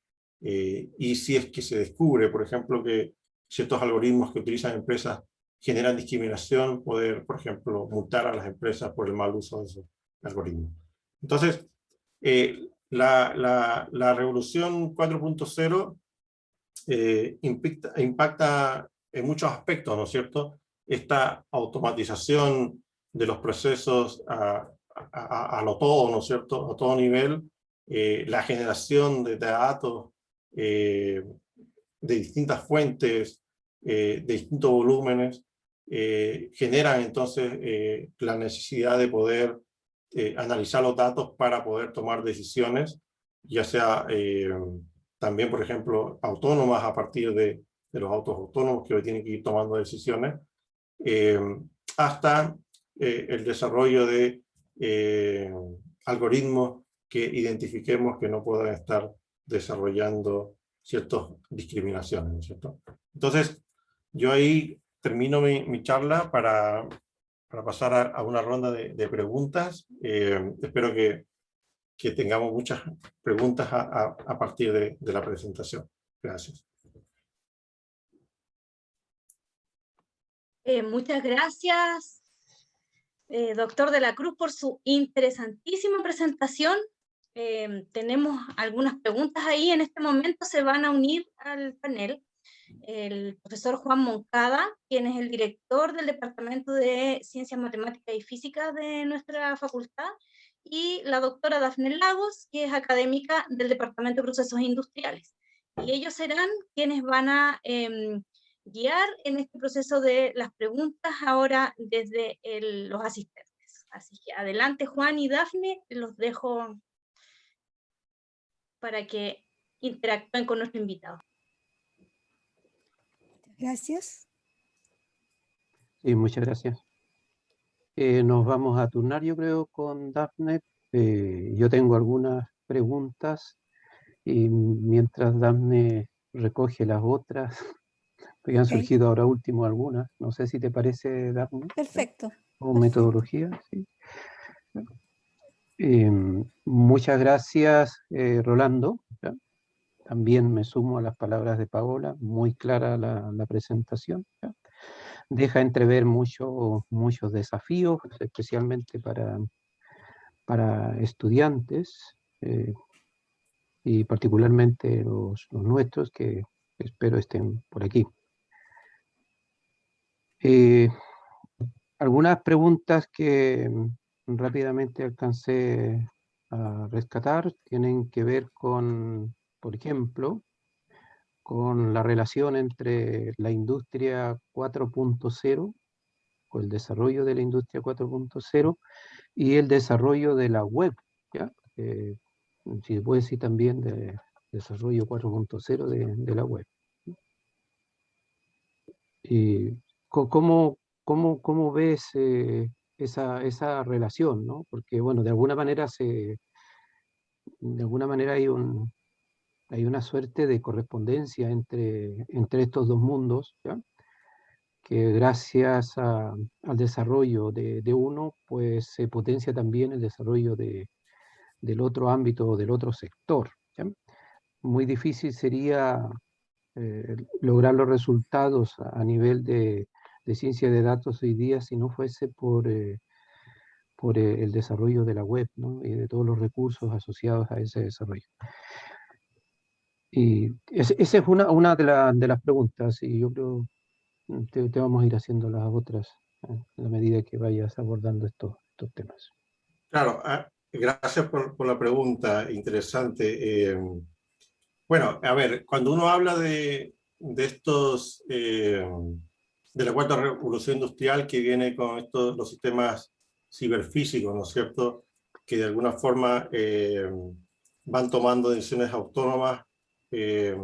y si es que se descubre, por ejemplo, que ciertos algoritmos que utilizan empresas generan discriminación, poder, por ejemplo, multar a las empresas por el mal uso de esos algoritmos. Entonces, la revolución 4.0 impacta en muchos aspectos, ¿no es cierto? Esta automatización de los procesos a lo todo, ¿no es cierto? A todo nivel, la generación de datos de distintas fuentes, de distintos volúmenes, generan entonces la necesidad de poder analizar los datos para poder tomar decisiones, ya sea también, por ejemplo, autónomas a partir de los autos autónomos que hoy tienen que ir tomando decisiones, hasta el desarrollo de algoritmos que identifiquemos que no puedan estar desarrollando ciertas discriminaciones, ¿no es cierto? Entonces, yo ahí termino mi charla para pasar a una ronda de preguntas. Espero que tengamos muchas preguntas a partir de la presentación. Gracias. Muchas gracias, doctor de la Cruz, por su interesantísima presentación. Tenemos algunas preguntas ahí. En este momento se van a unir al panel el profesor Juan Moncada, quien es el director del Departamento de Ciencias Matemáticas y Física de nuestra facultad, y la doctora Dafne Lagos, que es académica del Departamento de Procesos Industriales. Y ellos serán quienes van a guiar en este proceso de las preguntas ahora desde los asistentes. Así que adelante, Juan y Dafne, los dejo para que interactúen con nuestro invitado. Gracias. Sí, muchas gracias. Nos vamos a turnar, yo creo, con Dafne. Yo tengo algunas preguntas Y mientras Daphne recoge las otras, porque han surgido ahora último algunas, no sé si te parece, Daphne. Perfecto. Como metodología, sí. Muchas gracias, Rolando. ¿Ya? También me sumo a las palabras de Paola, muy clara la presentación. ¿Ya? Deja entrever muchos desafíos, especialmente para estudiantes, y particularmente los nuestros, que espero estén por aquí. Algunas preguntas que rápidamente alcancé a rescatar tienen que ver con, por ejemplo, con la relación entre la industria 4.0 o el desarrollo de la industria 4.0 y el desarrollo de la web, ¿ya? Si se puede decir también de desarrollo 4.0 de la web. Y ¿cómo ves esa relación, ¿no? Porque, bueno, de alguna manera hay una suerte de correspondencia entre estos dos mundos, ¿ya? Que gracias al desarrollo de uno, pues se potencia también el desarrollo del otro ámbito, del otro sector, ¿ya? Muy difícil sería lograr los resultados a nivel de ciencia de datos hoy día si no fuese por el desarrollo de la web, ¿no? Y de todos los recursos asociados a ese desarrollo. Y esa es una de las preguntas, y yo creo te vamos a ir haciendo las otras en la medida que vayas abordando estos temas. Claro, gracias por la pregunta, interesante. Bueno, a ver, cuando uno habla de estos, de la cuarta revolución industrial que viene con estos, los sistemas ciberfísicos, ¿no es cierto?, que de alguna forma van tomando decisiones autónomas que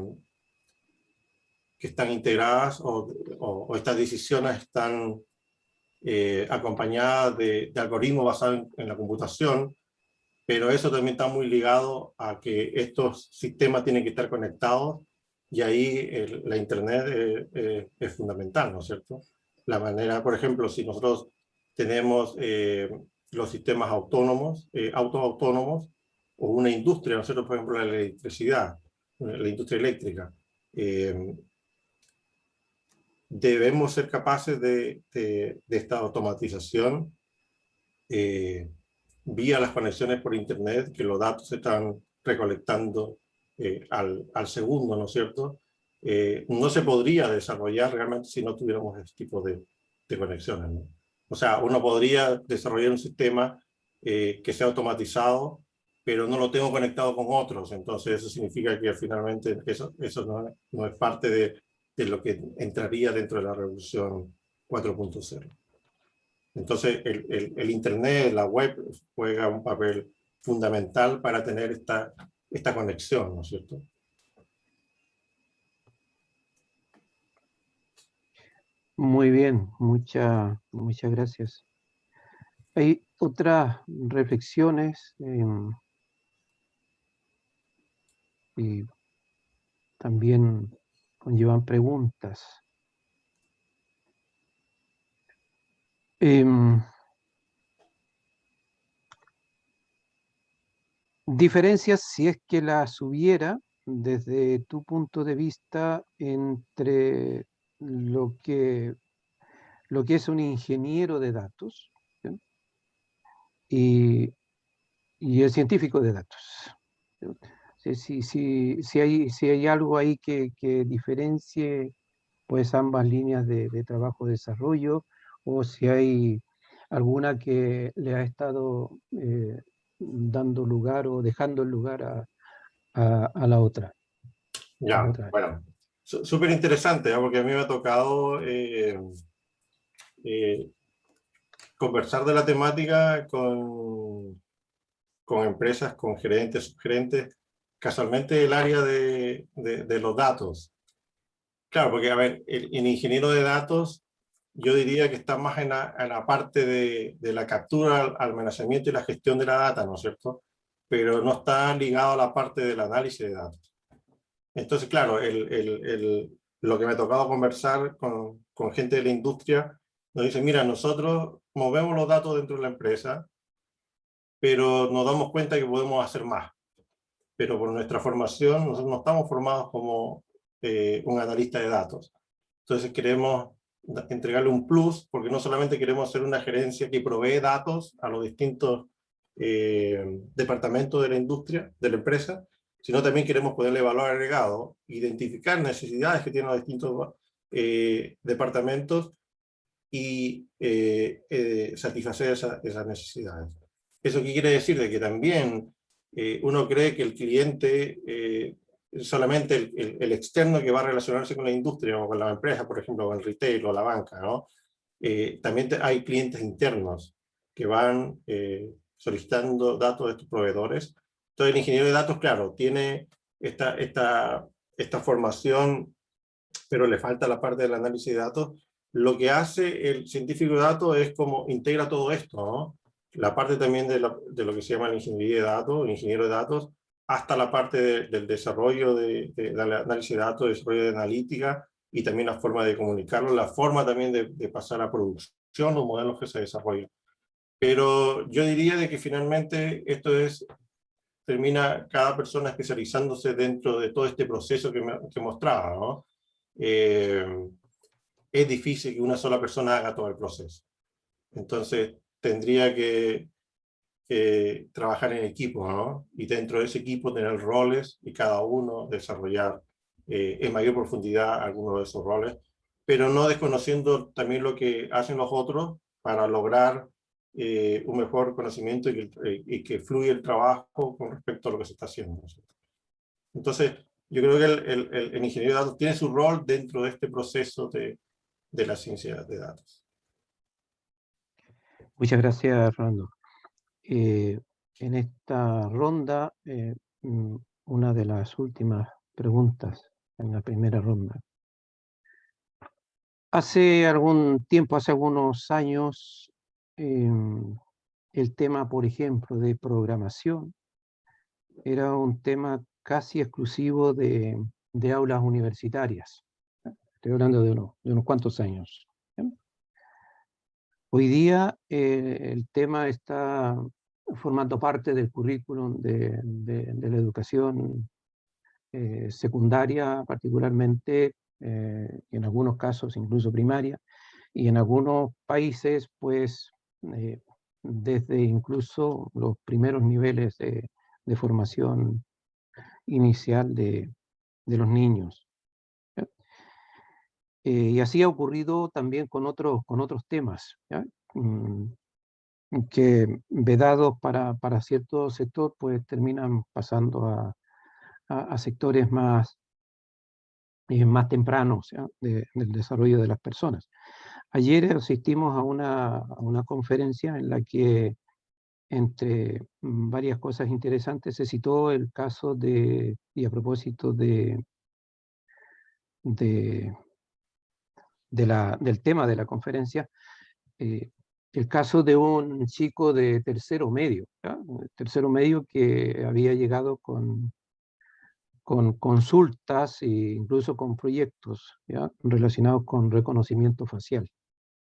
están integradas o estas decisiones están acompañadas de algoritmos basados en la computación, pero eso también está muy ligado a que estos sistemas tienen que estar conectados y ahí la Internet es fundamental, ¿no es cierto? La manera, por ejemplo, si nosotros tenemos los sistemas autónomos, autos autónomos, o una industria, ¿no es cierto? Por ejemplo, la electricidad, la industria eléctrica, debemos ser capaces de esta automatización vía las conexiones por Internet, que los datos se están recolectando al segundo, ¿no es cierto? No se podría desarrollar realmente si no tuviéramos este tipo de conexiones, ¿no? O sea, uno podría desarrollar un sistema que sea automatizado, pero no lo tengo conectado con otros, entonces eso significa que finalmente eso no es parte de lo que entraría dentro de la revolución 4.0. Entonces, el Internet, la web, juega un papel fundamental para tener esta conexión, ¿no es cierto? Muy bien, muchas gracias. Hay otras reflexiones y también conllevan preguntas. Diferencias, si es que las hubiera, desde tu punto de vista, entre lo que es un ingeniero de datos, ¿sí? y el científico de datos. Si hay algo ahí que diferencie pues ambas líneas de trabajo de desarrollo, o si hay alguna que le ha estado dando lugar o dejando el lugar a la otra. Ya, bueno, súper interesante, ¿eh? Porque a mí me ha tocado conversar de la temática con empresas, con gerentes, subgerentes, casualmente el área de los datos. Claro, porque, a ver, el ingeniero de datos, yo diría que está más en la parte de la captura, almacenamiento y la gestión de la data, ¿no es cierto? pero no está ligado a la parte del análisis de datos. Entonces, claro, lo que me ha tocado conversar con gente de la industria, nos dicen, mira, nosotros movemos los datos dentro de la empresa, pero nos damos cuenta que podemos hacer más. Pero por nuestra formación, nosotros no estamos formados como un analista de datos. Entonces queremos entregarle un plus, porque no solamente queremos ser una gerencia que provee datos a los distintos departamentos de la industria, de la empresa, sino también queremos ponerle valor agregado, identificar necesidades que tienen los distintos departamentos y satisfacer esas necesidades. ¿Eso qué quiere decir? De que también uno cree que el cliente es solamente el externo que va a relacionarse con la industria o con la empresa, por ejemplo, con el retail o la banca, ¿no? También hay clientes internos que van solicitando datos de estos proveedores. Entonces el ingeniero de datos, claro, tiene esta formación, pero le falta la parte del análisis de datos. Lo que hace el científico de datos es como integra todo esto, ¿no? La parte también de lo que se llama la ingeniería de datos, el ingeniero de datos, hasta la parte del desarrollo del análisis de datos, desarrollo de analítica, y también la forma de comunicarlo, la forma también de pasar a producción, los modelos que se desarrollan. Pero yo diría de que finalmente esto termina cada persona especializándose dentro de todo este proceso que mostraba, ¿no? Es difícil que una sola persona haga todo el proceso. Entonces tendría que trabajar en equipo, ¿no? Y dentro de ese equipo tener roles y cada uno desarrollar en mayor profundidad algunos de esos roles, pero no desconociendo también lo que hacen los otros para lograr un mejor conocimiento y que fluya el trabajo con respecto a lo que se está haciendo, ¿no? Entonces, yo creo que el ingeniero de datos tiene su rol dentro de este proceso de la ciencia de datos. Muchas gracias, Rolando. En esta ronda, una de las últimas preguntas en la primera ronda. Hace algún tiempo, hace algunos años, el tema, por ejemplo, de programación era un tema casi exclusivo de aulas universitarias. Estoy hablando de unos cuantos años. Hoy día el tema está formando parte del currículum de la educación secundaria, particularmente, y en algunos casos incluso primaria, y en algunos países, pues, desde incluso los primeros niveles de formación inicial de los niños. Y así ha ocurrido también con otros temas, ¿ya? Que vedados para cierto sector, pues terminan pasando a sectores más tempranos, ¿ya? Del desarrollo de las personas. Ayer asistimos a una conferencia en la que, entre varias cosas interesantes, se citó el caso y a propósito del tema de la conferencia, el caso de un chico de tercero medio, ¿ya? Tercero medio que había llegado con consultas e incluso con proyectos, ¿ya? Relacionados con reconocimiento facial,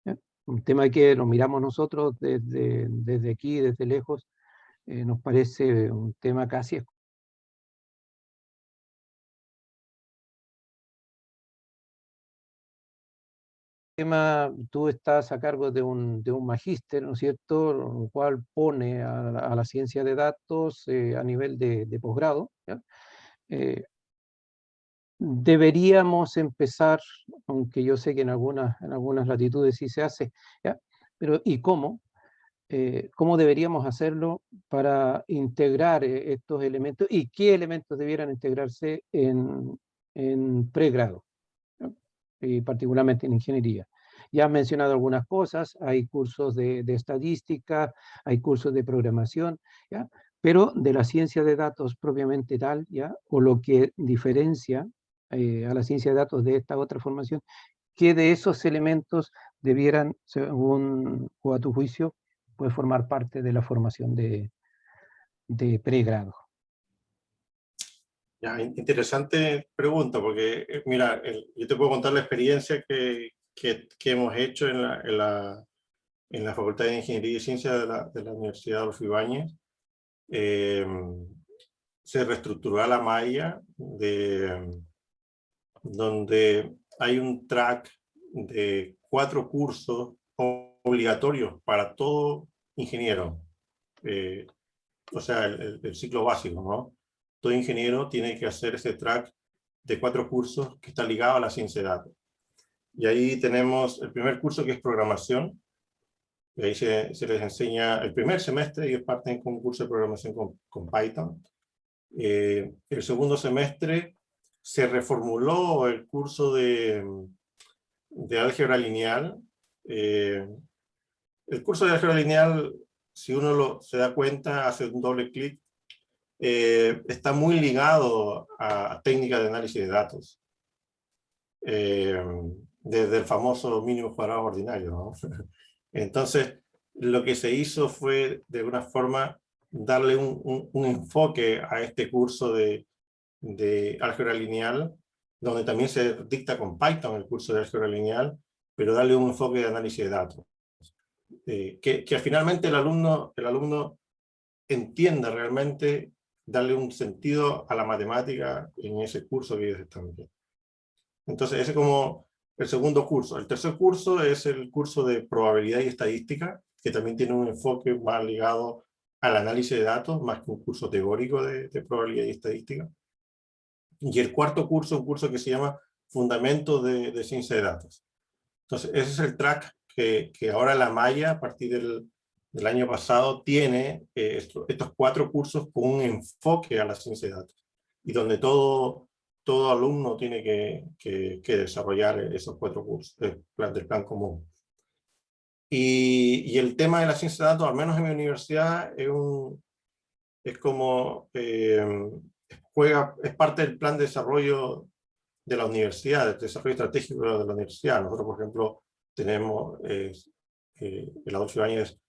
¿ya? Un tema que lo miramos nosotros desde aquí, desde lejos, nos parece un tema casi tú estás a cargo de un magíster, ¿no es cierto?, lo cual pone a la ciencia de datos a nivel de posgrado, ¿ya? Deberíamos empezar, aunque yo sé que en algunas latitudes sí se hace, ¿ya? Pero ¿y cómo? ¿Cómo deberíamos hacerlo para integrar estos elementos y qué elementos debieran integrarse en pregrado, ¿no? Y particularmente en ingeniería? Ya has mencionado algunas cosas, hay cursos de estadística, hay cursos de programación, ¿ya? Pero de la ciencia de datos propiamente tal, ¿ya? O lo que diferencia a la ciencia de datos de esta otra formación, ¿qué de esos elementos debieran, según o a tu juicio, puede formar parte de la formación de de pregrado. Ya, interesante pregunta, porque mira, yo te puedo contar la experiencia que hemos hecho en la Facultad de Ingeniería y Ciencia de la Universidad Adolfo Ibáñez. Se reestructuró la malla donde hay un track de 4 cursos obligatorios para todo ingeniero. O sea, el ciclo básico, ¿no? Todo ingeniero tiene que hacer ese track de 4 cursos que está ligado a la ciencia de datos. Y ahí tenemos el primer curso, que es programación. Y ahí se les enseña el primer semestre, ellos parten con un curso de programación con Python. El segundo semestre se reformuló el curso de álgebra lineal. El curso de álgebra lineal, si uno se da cuenta, hace un doble clic, está muy ligado a técnicas de análisis de datos. Desde el famoso mínimo cuadrado ordinario, ¿no? Entonces, lo que se hizo fue, de alguna forma, darle un enfoque a este curso de álgebra lineal, donde también se dicta con Python el curso de álgebra lineal, pero darle un enfoque de análisis de datos. Que finalmente el alumno entienda realmente, darle un sentido a la matemática en ese curso que ellos están viendo. Entonces, ese es como el segundo curso. El tercer curso es el curso de probabilidad y estadística, que también tiene un enfoque más ligado al análisis de datos, más que un curso teórico de probabilidad y estadística. Y el cuarto curso, un curso que se llama Fundamentos de Ciencia de Datos. Entonces, ese es el track que ahora la malla, a partir del año pasado, tiene estos 4 cursos con un enfoque a la ciencia de datos, y donde todo alumno tiene que desarrollar esos 4 cursos del plan común. Y el tema de la ciencia de datos, al menos en mi universidad, es como es parte del plan de desarrollo de la universidad, del desarrollo estratégico de la universidad. Nosotros, por ejemplo, tenemos el Adolfo Ibáñez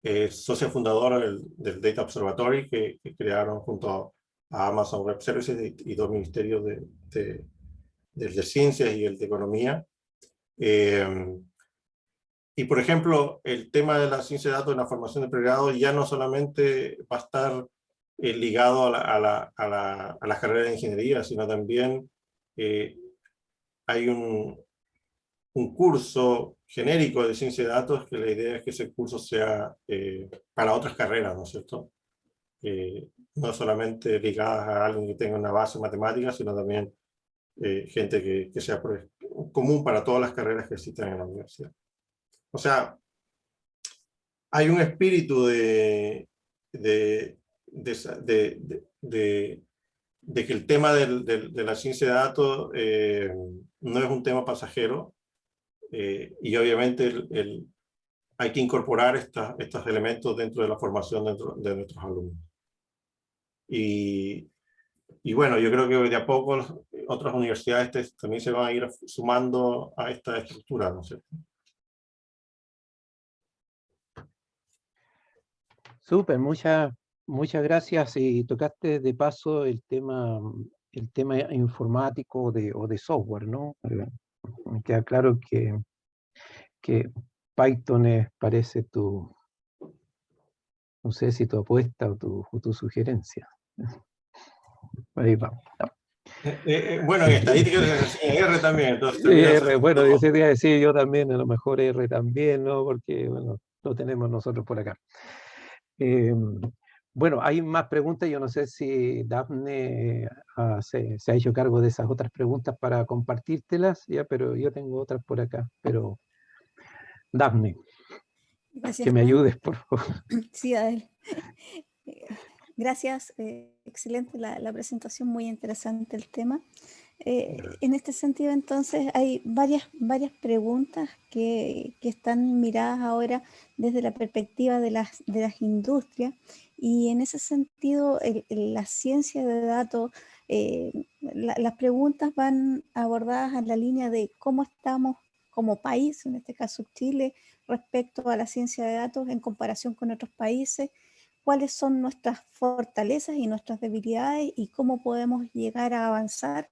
es socio fundador del Data Observatory, que crearon junto a Amazon Web Services y 2 ministerios de ciencias y el de economía. Y, por ejemplo, el tema de la ciencia de datos en la formación de pregrado ya no solamente va a estar ligado a la carrera de ingeniería, sino también hay un curso genérico de ciencia de datos, que la idea es que ese curso sea para otras carreras, ¿no es cierto? No solamente ligadas a alguien que tenga una base en matemáticas, sino también gente que sea común para todas las carreras que existen en la universidad. O sea, hay un espíritu de que el tema de la ciencia de datos no es un tema pasajero, y obviamente hay que incorporar estos elementos dentro de la formación de nuestros alumnos. Y bueno, yo creo que de a poco otras universidades también se van a ir sumando a esta estructura, ¿no es cierto? Súper, muchas gracias. Y tocaste de paso el tema informático o de software, ¿no? Me queda claro que Python parece no sé si tu apuesta o tu sugerencia. Ahí vamos. Bueno, en estadística se enseña R también, entonces R, bueno, yo sería decir yo también, a lo mejor R también, ¿no? Porque, bueno, lo tenemos nosotros por acá. Bueno, hay más preguntas. Yo no sé si Dafne se ha hecho cargo de esas otras preguntas para compartírtelas, ya, pero yo tengo otras por acá. Pero Dafne, Gracias, que me Juan. ayudes, por favor. Sí, Adel. Gracias, excelente la presentación, muy interesante el tema. En este sentido, entonces, hay varias preguntas que están miradas ahora desde la perspectiva de las industrias, y en ese sentido, la ciencia de datos, las preguntas van abordadas en la línea de cómo estamos como país, en este caso Chile, respecto a la ciencia de datos en comparación con otros países, cuáles son nuestras fortalezas y nuestras debilidades y cómo podemos llegar a avanzar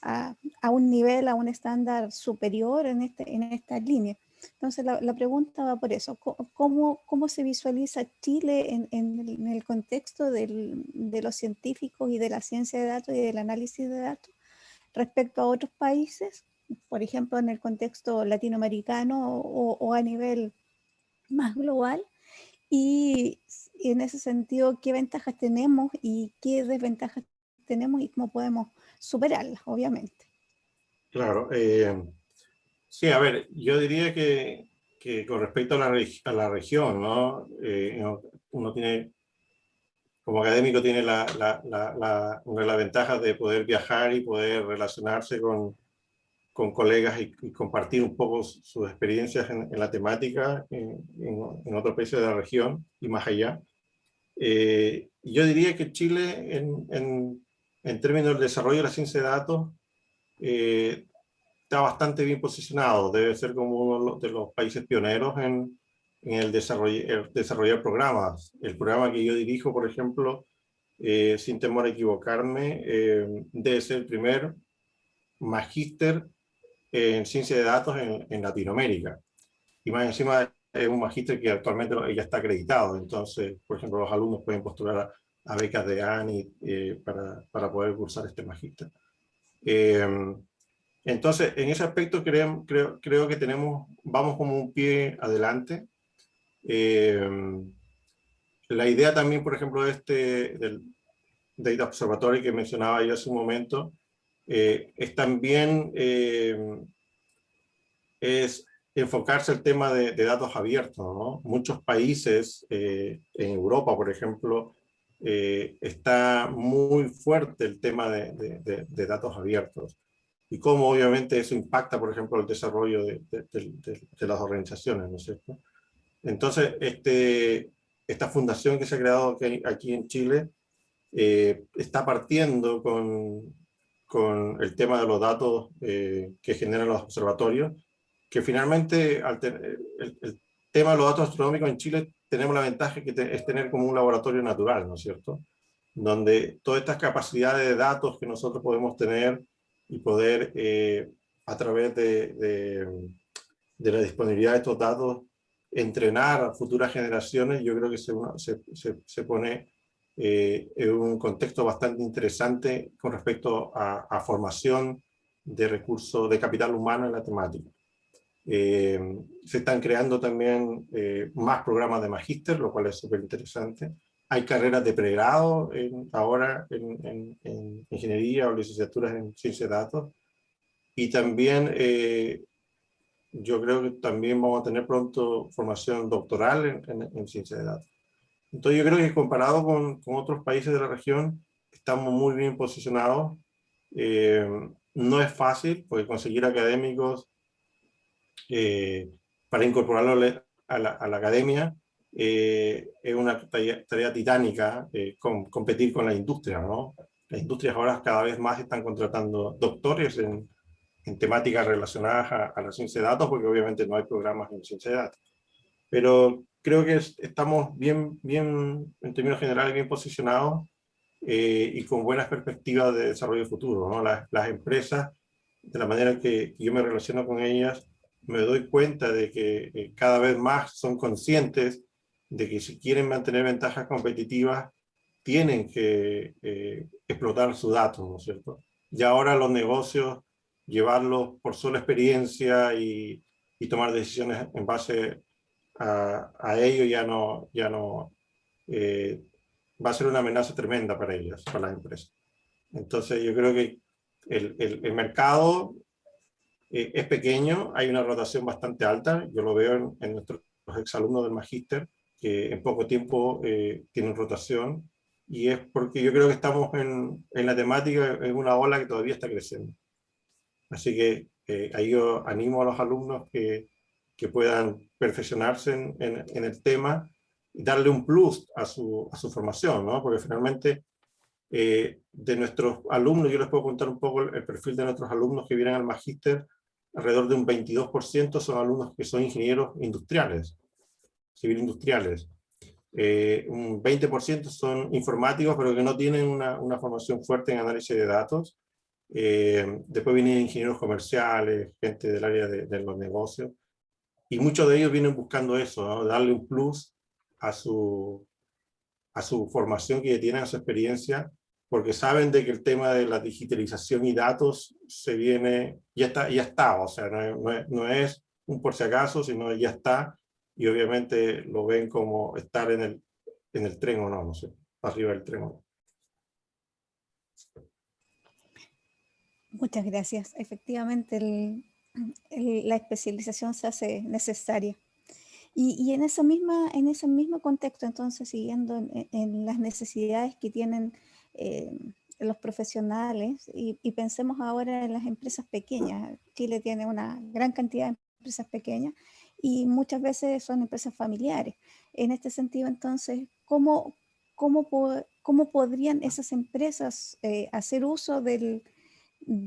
a un nivel, a un estándar superior en esta línea. Entonces la pregunta va por eso, ¿cómo se visualiza Chile en el contexto de los científicos y de la ciencia de datos y del análisis de datos respecto a otros países, por ejemplo en el contexto latinoamericano o a nivel más global? Y en ese sentido, ¿qué ventajas tenemos y qué desventajas tenemos y cómo podemos superarlas, obviamente? Claro. Sí, a ver, yo diría que con respecto a la región, ¿no? Uno tiene, como académico, tiene una de las ventajas de poder viajar y poder relacionarse con colegas y compartir un poco sus experiencias en la temática en otros países de la región y más allá. Yo diría que Chile, en términos del desarrollo de la ciencia de datos, está bastante bien posicionado. Debe ser como uno de los países pioneros en el desarrollar programas. El programa que yo dirijo, por ejemplo, sin temor a equivocarme, debe ser el primer magíster en ciencia de datos en Latinoamérica. Y más encima es un magíster que actualmente ya está acreditado. Entonces, por ejemplo, los alumnos pueden postular a becas de ANI para poder cursar este magíster. Entonces, en ese aspecto creo que vamos como un pie adelante. La idea también, por ejemplo, del Data Observatory que mencionaba yo hace un momento, es también es enfocarse al tema de datos abiertos, ¿no? Muchos países, en Europa, por ejemplo, está muy fuerte el tema de datos abiertos. Y cómo obviamente eso impacta, por ejemplo, el desarrollo de las organizaciones, ¿no es cierto? Entonces, esta fundación que se ha creado aquí en Chile está partiendo con el tema de los datos que generan los observatorios, que finalmente el tema de los datos astronómicos en Chile tenemos la ventaja que es tener como un laboratorio natural, ¿no es cierto? Donde todas estas capacidades de datos que nosotros podemos tener y poder, a través de la disponibilidad de estos datos, entrenar a futuras generaciones, yo creo que se pone en un contexto bastante interesante con respecto a formación de recursos, de capital humano en la temática. Se están creando también más programas de magíster, lo cual es súper interesante. Hay carreras de pregrado ahora en ingeniería o licenciaturas en ciencia de datos. Y también yo creo que también vamos a tener pronto formación doctoral en ciencia de datos. Entonces yo creo que comparado con otros países de la región, estamos muy bien posicionados. No es fácil, porque conseguir académicos para incorporarlo a la academia es una tarea titánica, competir con la industria, ¿no? Las industrias ahora cada vez más están contratando doctores en temáticas relacionadas a la ciencia de datos, porque obviamente no hay programas en ciencia de datos. Pero creo que estamos bien, en términos generales, bien posicionados y con buenas perspectivas de desarrollo futuro, ¿no? Las empresas, de la manera que yo me relaciono con ellas, me doy cuenta de que cada vez más son conscientes de que si quieren mantener ventajas competitivas, tienen que explotar sus datos, ¿no es cierto? Y ahora los negocios, llevarlos por sola experiencia y tomar decisiones en base a ello ya no va a ser una amenaza tremenda para ellas, para las empresas. Entonces yo creo que el mercado es pequeño, hay una rotación bastante alta, yo lo veo en nuestros exalumnos del magíster, que en poco tiempo tienen rotación, y es porque yo creo que estamos en la temática, en una ola que todavía está creciendo. Así que ahí yo animo a los alumnos que puedan perfeccionarse en el tema y darle un plus a su formación, ¿no? Porque finalmente de nuestros alumnos, yo les puedo contar un poco el perfil de nuestros alumnos que vienen al magíster, alrededor de un 22% son alumnos que son ingenieros industriales, civil industriales. Un 20% son informáticos, pero que no tienen una formación fuerte en análisis de datos. Después vienen ingenieros comerciales, gente del área de los negocios, y muchos de ellos vienen buscando eso, ¿no? Darle un plus a su formación que tienen, a su experiencia, porque saben de que el tema de la digitalización y datos se viene, ya está, o sea, no es un por si acaso, sino ya está, y obviamente lo ven como estar en el tren o no sé, arriba del tren o no. Muchas gracias. Efectivamente, la especialización se hace necesaria. Y en ese mismo contexto, entonces, siguiendo en las necesidades que tienen los profesionales, y pensemos ahora en las empresas pequeñas. Chile tiene una gran cantidad de empresas pequeñas y muchas veces son empresas familiares. En este sentido, entonces, ¿cómo podrían esas empresas hacer uso de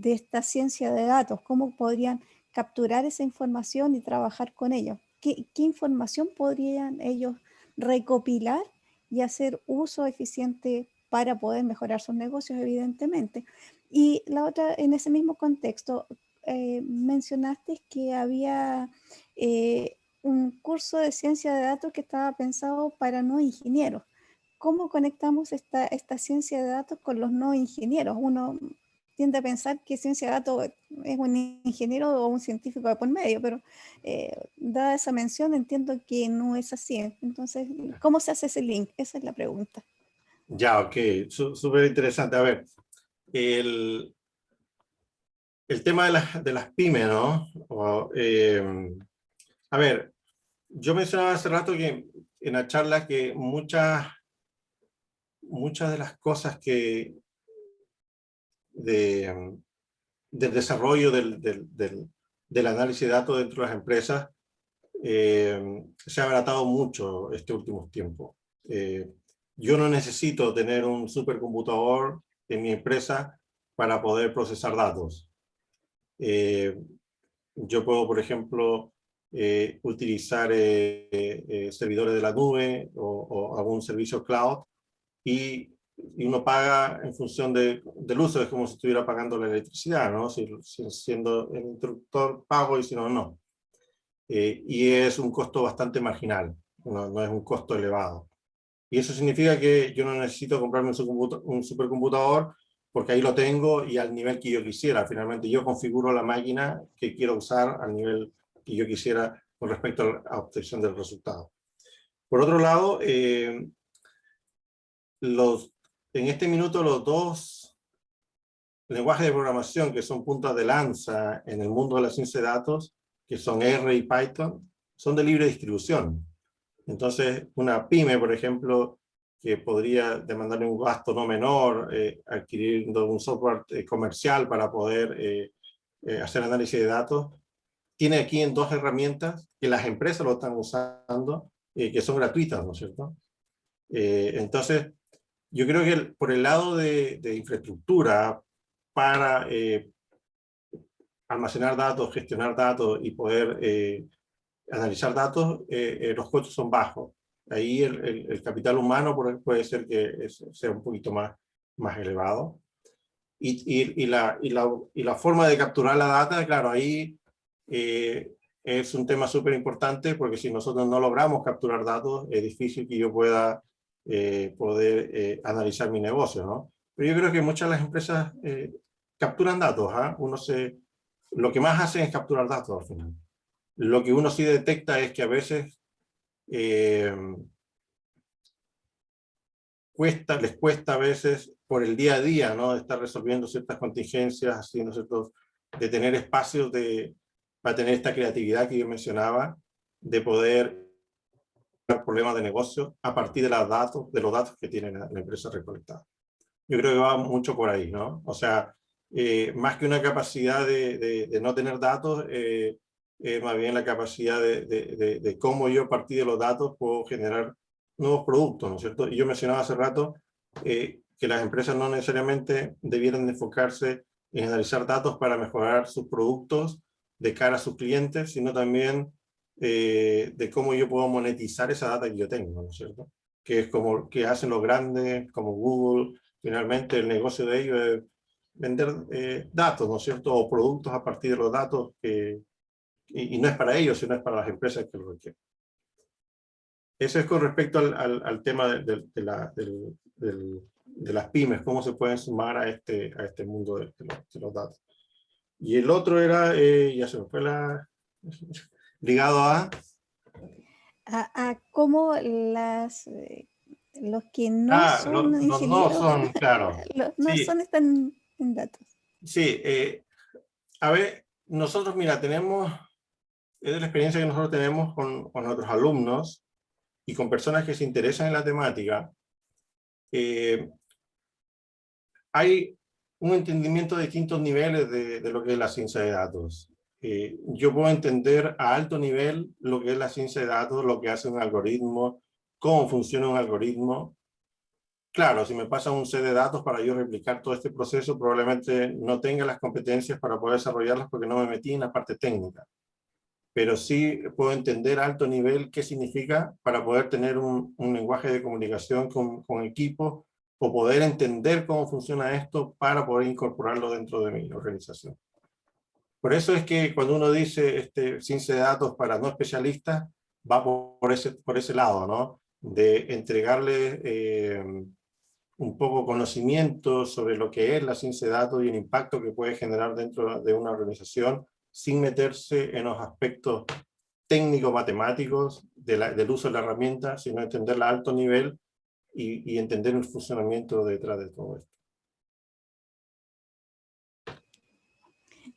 esta ciencia de datos? ¿Cómo podrían capturar esa información y trabajar con ellos? ¿Qué información podrían ellos recopilar y hacer uso eficiente para poder mejorar sus negocios, evidentemente? Y la otra, en ese mismo contexto, mencionaste que había un curso de ciencia de datos que estaba pensado para no ingenieros. ¿Cómo conectamos esta ciencia de datos con los no ingenieros? Uno tiende a pensar que ciencia de datos es un ingeniero o un científico de por medio, pero dada esa mención entiendo que no es así. Entonces, ¿cómo se hace ese link? Esa es la pregunta. Ya, ok, súper interesante. A ver, el tema de las pymes, ¿no? A ver, yo mencionaba hace rato que en la charla que muchas de las cosas del desarrollo del análisis de datos dentro de las empresas se ha abaratado mucho este último tiempo. Yo no necesito tener un supercomputador en mi empresa para poder procesar datos. Yo puedo, por ejemplo, utilizar servidores de la nube o algún servicio cloud y uno paga en función del uso. Es como si estuviera pagando la electricidad, ¿no? Si siendo el interruptor pago y si no, no. Y es un costo bastante marginal, no es un costo elevado. Y eso significa que yo no necesito comprarme un supercomputador porque ahí lo tengo y al nivel que yo quisiera. Finalmente yo configuro la máquina que quiero usar al nivel que yo quisiera con respecto a la obtención del resultado. Por otro lado, en este minuto los dos lenguajes de programación que son puntas de lanza en el mundo de la ciencia de datos, que son R y Python, son de libre distribución. Entonces, una pyme, por ejemplo, que podría demandarle un gasto no menor, adquiriendo un software comercial para poder hacer análisis de datos, tiene aquí en dos herramientas que las empresas lo están usando, que son gratuitas, ¿no es cierto? Entonces, yo creo que por el lado de infraestructura para almacenar datos, gestionar datos y poder analizar datos, los costos son bajos. Ahí el capital humano puede ser que sea un poquito más elevado. Y la forma de capturar la data, claro, ahí es un tema súper importante, porque si nosotros no logramos capturar datos, es difícil que yo pueda poder analizar mi negocio, ¿no? Pero yo creo que muchas de las empresas capturan datos, ¿eh? Lo que más hacen es capturar datos al final. Lo que uno sí detecta es que a veces les cuesta a veces por el día a día, ¿no? De estar resolviendo ciertas contingencias, haciendo de tener espacios para tener esta creatividad que yo mencionaba, de poder problemas de negocio a partir de los datos que tiene la empresa recolectada. Yo creo que va mucho por ahí, ¿no? O sea, más que una capacidad de no tener datos, más bien la capacidad de cómo yo a partir de los datos puedo generar nuevos productos, ¿no es cierto? Y yo mencionaba hace rato que las empresas no necesariamente debieran enfocarse en analizar datos para mejorar sus productos de cara a sus clientes, sino también de cómo yo puedo monetizar esa data que yo tengo, ¿no es cierto? que es como que hacen los grandes, como Google. Finalmente el negocio de ellos es vender datos, ¿no es cierto? O productos a partir de los datos, y no es para ellos, sino es para las empresas que lo requieren. Eso es con respecto al tema de las pymes, cómo se pueden sumar a este mundo de los datos. Y el otro era, ya se me fue ligado a cómo los que no son los no ingenieros, son, claro. los no Sí, son, están en datos. sí. A ver, nosotros, mira, es de la experiencia que nosotros tenemos con nuestros alumnos y con personas que se interesan en la temática. Hay un entendimiento de distintos niveles de lo que es la ciencia de datos. Yo puedo entender a alto nivel lo que es la ciencia de datos, lo que hace un algoritmo, cómo funciona un algoritmo. Claro, si me pasa un set de datos para yo replicar todo este proceso, probablemente no tenga las competencias para poder desarrollarlas porque no me metí en la parte técnica. Pero sí puedo entender a alto nivel qué significa para poder tener un lenguaje de comunicación con equipos, o poder entender cómo funciona esto para poder incorporarlo dentro de mi organización. Por eso es que cuando uno dice ciencia de datos para no especialistas, va por ese lado, ¿no? De entregarle un poco conocimiento sobre lo que es la ciencia de datos y el impacto que puede generar dentro de una organización, sin meterse en los aspectos técnico-matemáticos del uso de la herramienta, sino entenderla a alto nivel y entender el funcionamiento detrás de todo esto.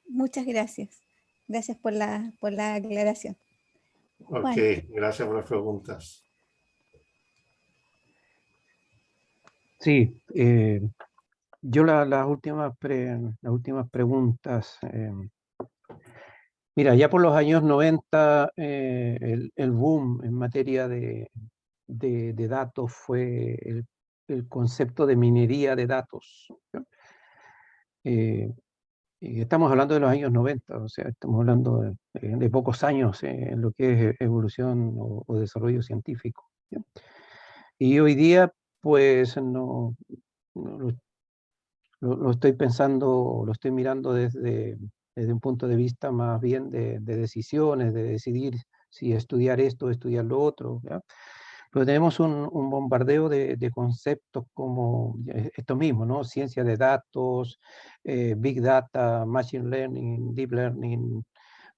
Muchas gracias. Gracias por la aclaración. Ok, Juan. gracias por las preguntas. Sí, yo las últimas preguntas. Mira, ya por los años 90 el boom en materia de datos fue el concepto de minería de datos. ¿No? Y estamos hablando de los años 90, o sea, estamos hablando de pocos años en lo que es evolución o desarrollo científico. ¿Ya? Y hoy día, pues, no lo estoy pensando, lo estoy mirando desde un punto de vista más bien de decisiones, de decidir si estudiar esto o estudiar lo otro. ¿Ya? Pero tenemos un bombardeo de conceptos como esto mismo, ¿no? Ciencia de datos, Big Data, Machine Learning, Deep Learning,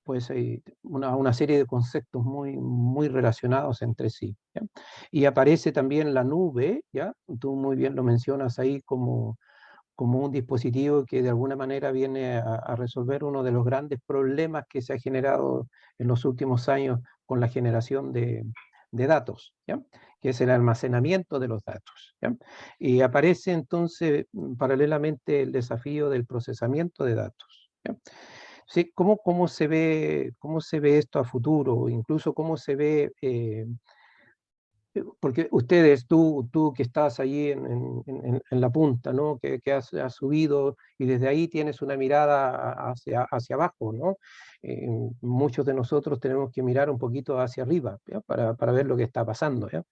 pues hay una serie de conceptos muy relacionados entre sí. ¿Ya? Y aparece también la nube, ¿ya? Tú muy bien lo mencionas ahí como un dispositivo que de alguna manera viene a resolver uno de los grandes problemas que se ha generado en los últimos años con la generación de datos, ¿ya? Que es el almacenamiento de los datos. ¿Ya? Y aparece entonces paralelamente el desafío del procesamiento de datos. ¿Ya? Sí, ¿cómo se ve esto a futuro? Incluso cómo se ve... porque ustedes, tú que estás allí en la punta, ¿no? Que has subido y desde ahí tienes una mirada hacia abajo, ¿no? Muchos de nosotros tenemos que mirar un poquito hacia arriba, ¿ya? Para ver lo que está pasando, ¿ya?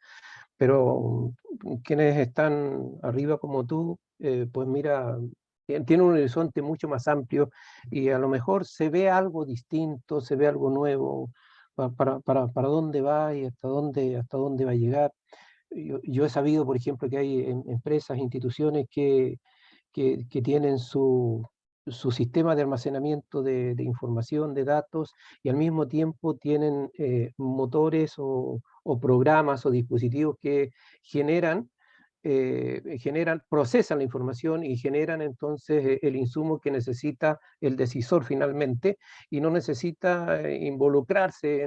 Pero quienes están arriba como tú, pues mira, tienen un horizonte mucho más amplio y a lo mejor se ve algo distinto, se ve algo nuevo, para dónde va y hasta dónde va a llegar. Yo he sabido, por ejemplo, que hay empresas, instituciones que tienen su sistema de almacenamiento de información, de datos, y al mismo tiempo tienen motores o programas o dispositivos que generan, procesan la información y generan entonces el insumo que necesita el decisor finalmente, y no necesita involucrarse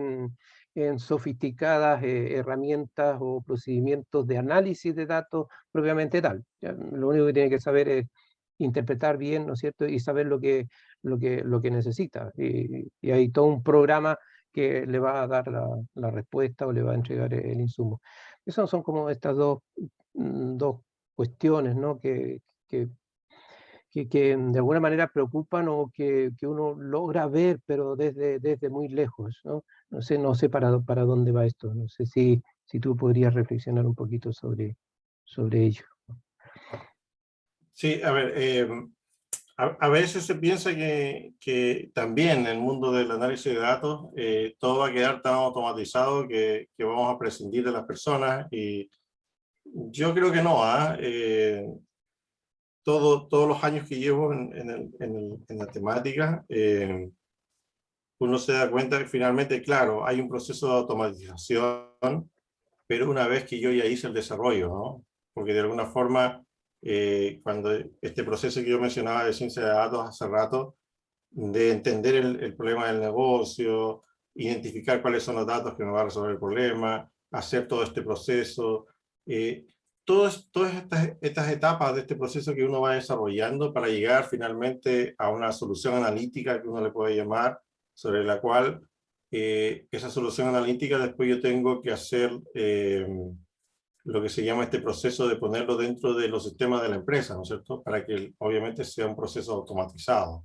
en sofisticadas herramientas o procedimientos de análisis de datos propiamente tal. ¿Ya? Lo único que tiene que saber es interpretar bien, ¿no es cierto? Y saber lo que necesita. Y hay todo un programa que le va a dar la respuesta o le va a entregar el insumo. Esas son como estas dos cuestiones, ¿no? Que de alguna manera preocupan o que uno logra ver, pero desde muy lejos, ¿no? No sé para dónde va esto. No sé si si tú podrías reflexionar un poquito sobre ello. Sí, a ver, a veces se piensa que también en el mundo del análisis de datos todo va a quedar tan automatizado que vamos a prescindir de las personas, y yo creo que no. Todos los años que llevo en la temática, uno se da cuenta que finalmente, claro, hay un proceso de automatización, pero una vez que yo ya hice el desarrollo, ¿no? Porque de alguna forma, cuando este proceso que yo mencionaba de ciencia de datos hace rato, de entender el problema del negocio, identificar cuáles son los datos que me van a resolver el problema, hacer todo este proceso, todas estas etapas de este proceso que uno va desarrollando para llegar finalmente a una solución analítica que uno le puede llamar, sobre la cual esa solución analítica después yo tengo que hacer lo que se llama este proceso de ponerlo dentro de los sistemas de la empresa, ¿no es cierto? Para que obviamente sea un proceso automatizado.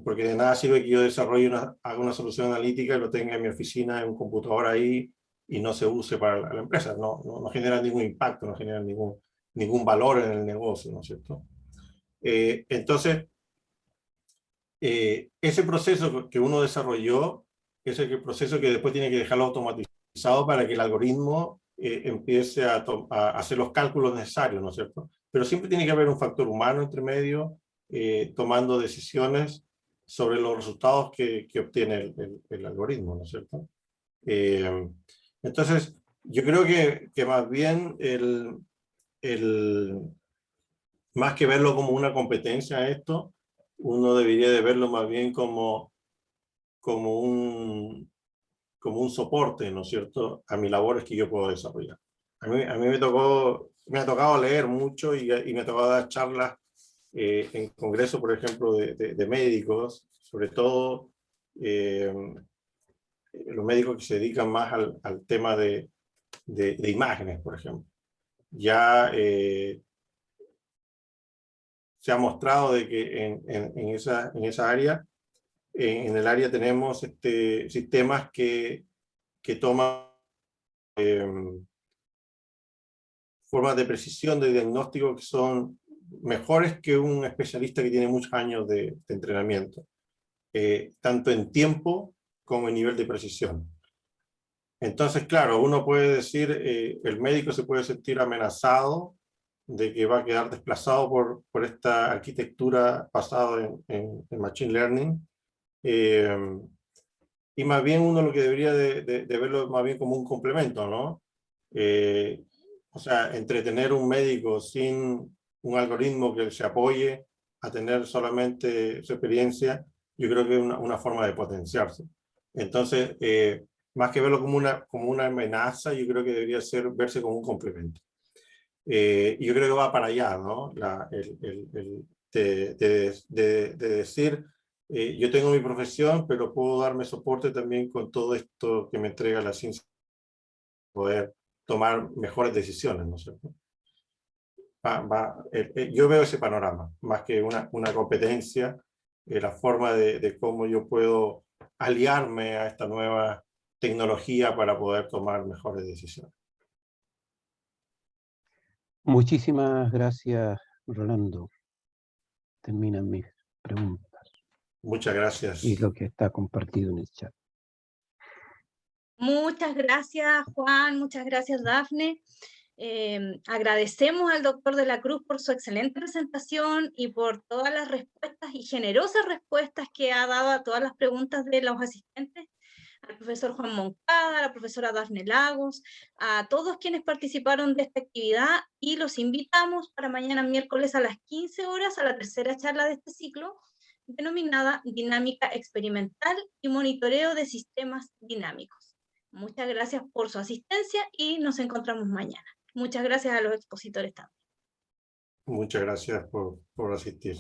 Porque de nada sirve que yo desarrolle haga una solución analítica y lo tenga en mi oficina, en un computador ahí, y no se use para la empresa. No genera ningún impacto, no genera ningún valor en el negocio, ¿no es cierto? Entonces, ese proceso que uno desarrolló es el proceso que después tiene que dejarlo automatizado para que el algoritmo empiece a hacer los cálculos necesarios, ¿no es cierto? Pero siempre tiene que haber un factor humano entre medio, tomando decisiones sobre los resultados que obtiene el algoritmo, ¿no es cierto? Entonces, yo creo que más bien más que verlo como una competencia esto, uno debería de verlo más bien como un soporte, ¿no es cierto?, a mis labores que yo puedo desarrollar. A mí me ha tocado leer mucho y me ha tocado dar charlas en congresos, por ejemplo, de médicos, sobre todo los médicos que se dedican más al tema de imágenes, por ejemplo. Ya se ha mostrado de que en esa área, en el área tenemos sistemas que toman formas de precisión de diagnóstico que son mejores que un especialista que tiene muchos años de entrenamiento, tanto en tiempo como en nivel de precisión. Entonces, claro, uno puede decir, el médico se puede sentir amenazado de que va a quedar desplazado por esta arquitectura basada en Machine Learning, y más bien uno lo que debería de verlo más bien como un complemento, ¿no? O sea, entre tener un médico sin un algoritmo que se apoye a tener solamente su experiencia, yo creo que es una forma de potenciarse. Entonces, más que verlo como una amenaza, yo creo que debería verse como un complemento. Y yo creo que va para allá, ¿no? De decir, yo tengo mi profesión, pero puedo darme soporte también con todo esto que me entrega la ciencia, poder tomar mejores decisiones, ¿no es cierto? Yo veo ese panorama, más que una competencia, la forma de cómo yo puedo aliarme a esta nueva tecnología para poder tomar mejores decisiones. Muchísimas gracias, Rolando. Terminan mis preguntas Muchas gracias. y lo que está compartido en el chat. Muchas gracias, Juan. Muchas gracias, Dafne. Agradecemos al doctor de la Cruz por su excelente presentación y por todas las respuestas y generosas respuestas que ha dado a todas las preguntas de los asistentes, al profesor Juan Moncada, a la profesora Dafne Lagos, a todos quienes participaron de esta actividad, y los invitamos para mañana miércoles a las 15 horas a la tercera charla de este ciclo, denominada Dinámica Experimental y Monitoreo de Sistemas Dinámicos. Muchas gracias por su asistencia y nos encontramos mañana. Muchas gracias a los expositores también. Muchas gracias por asistir.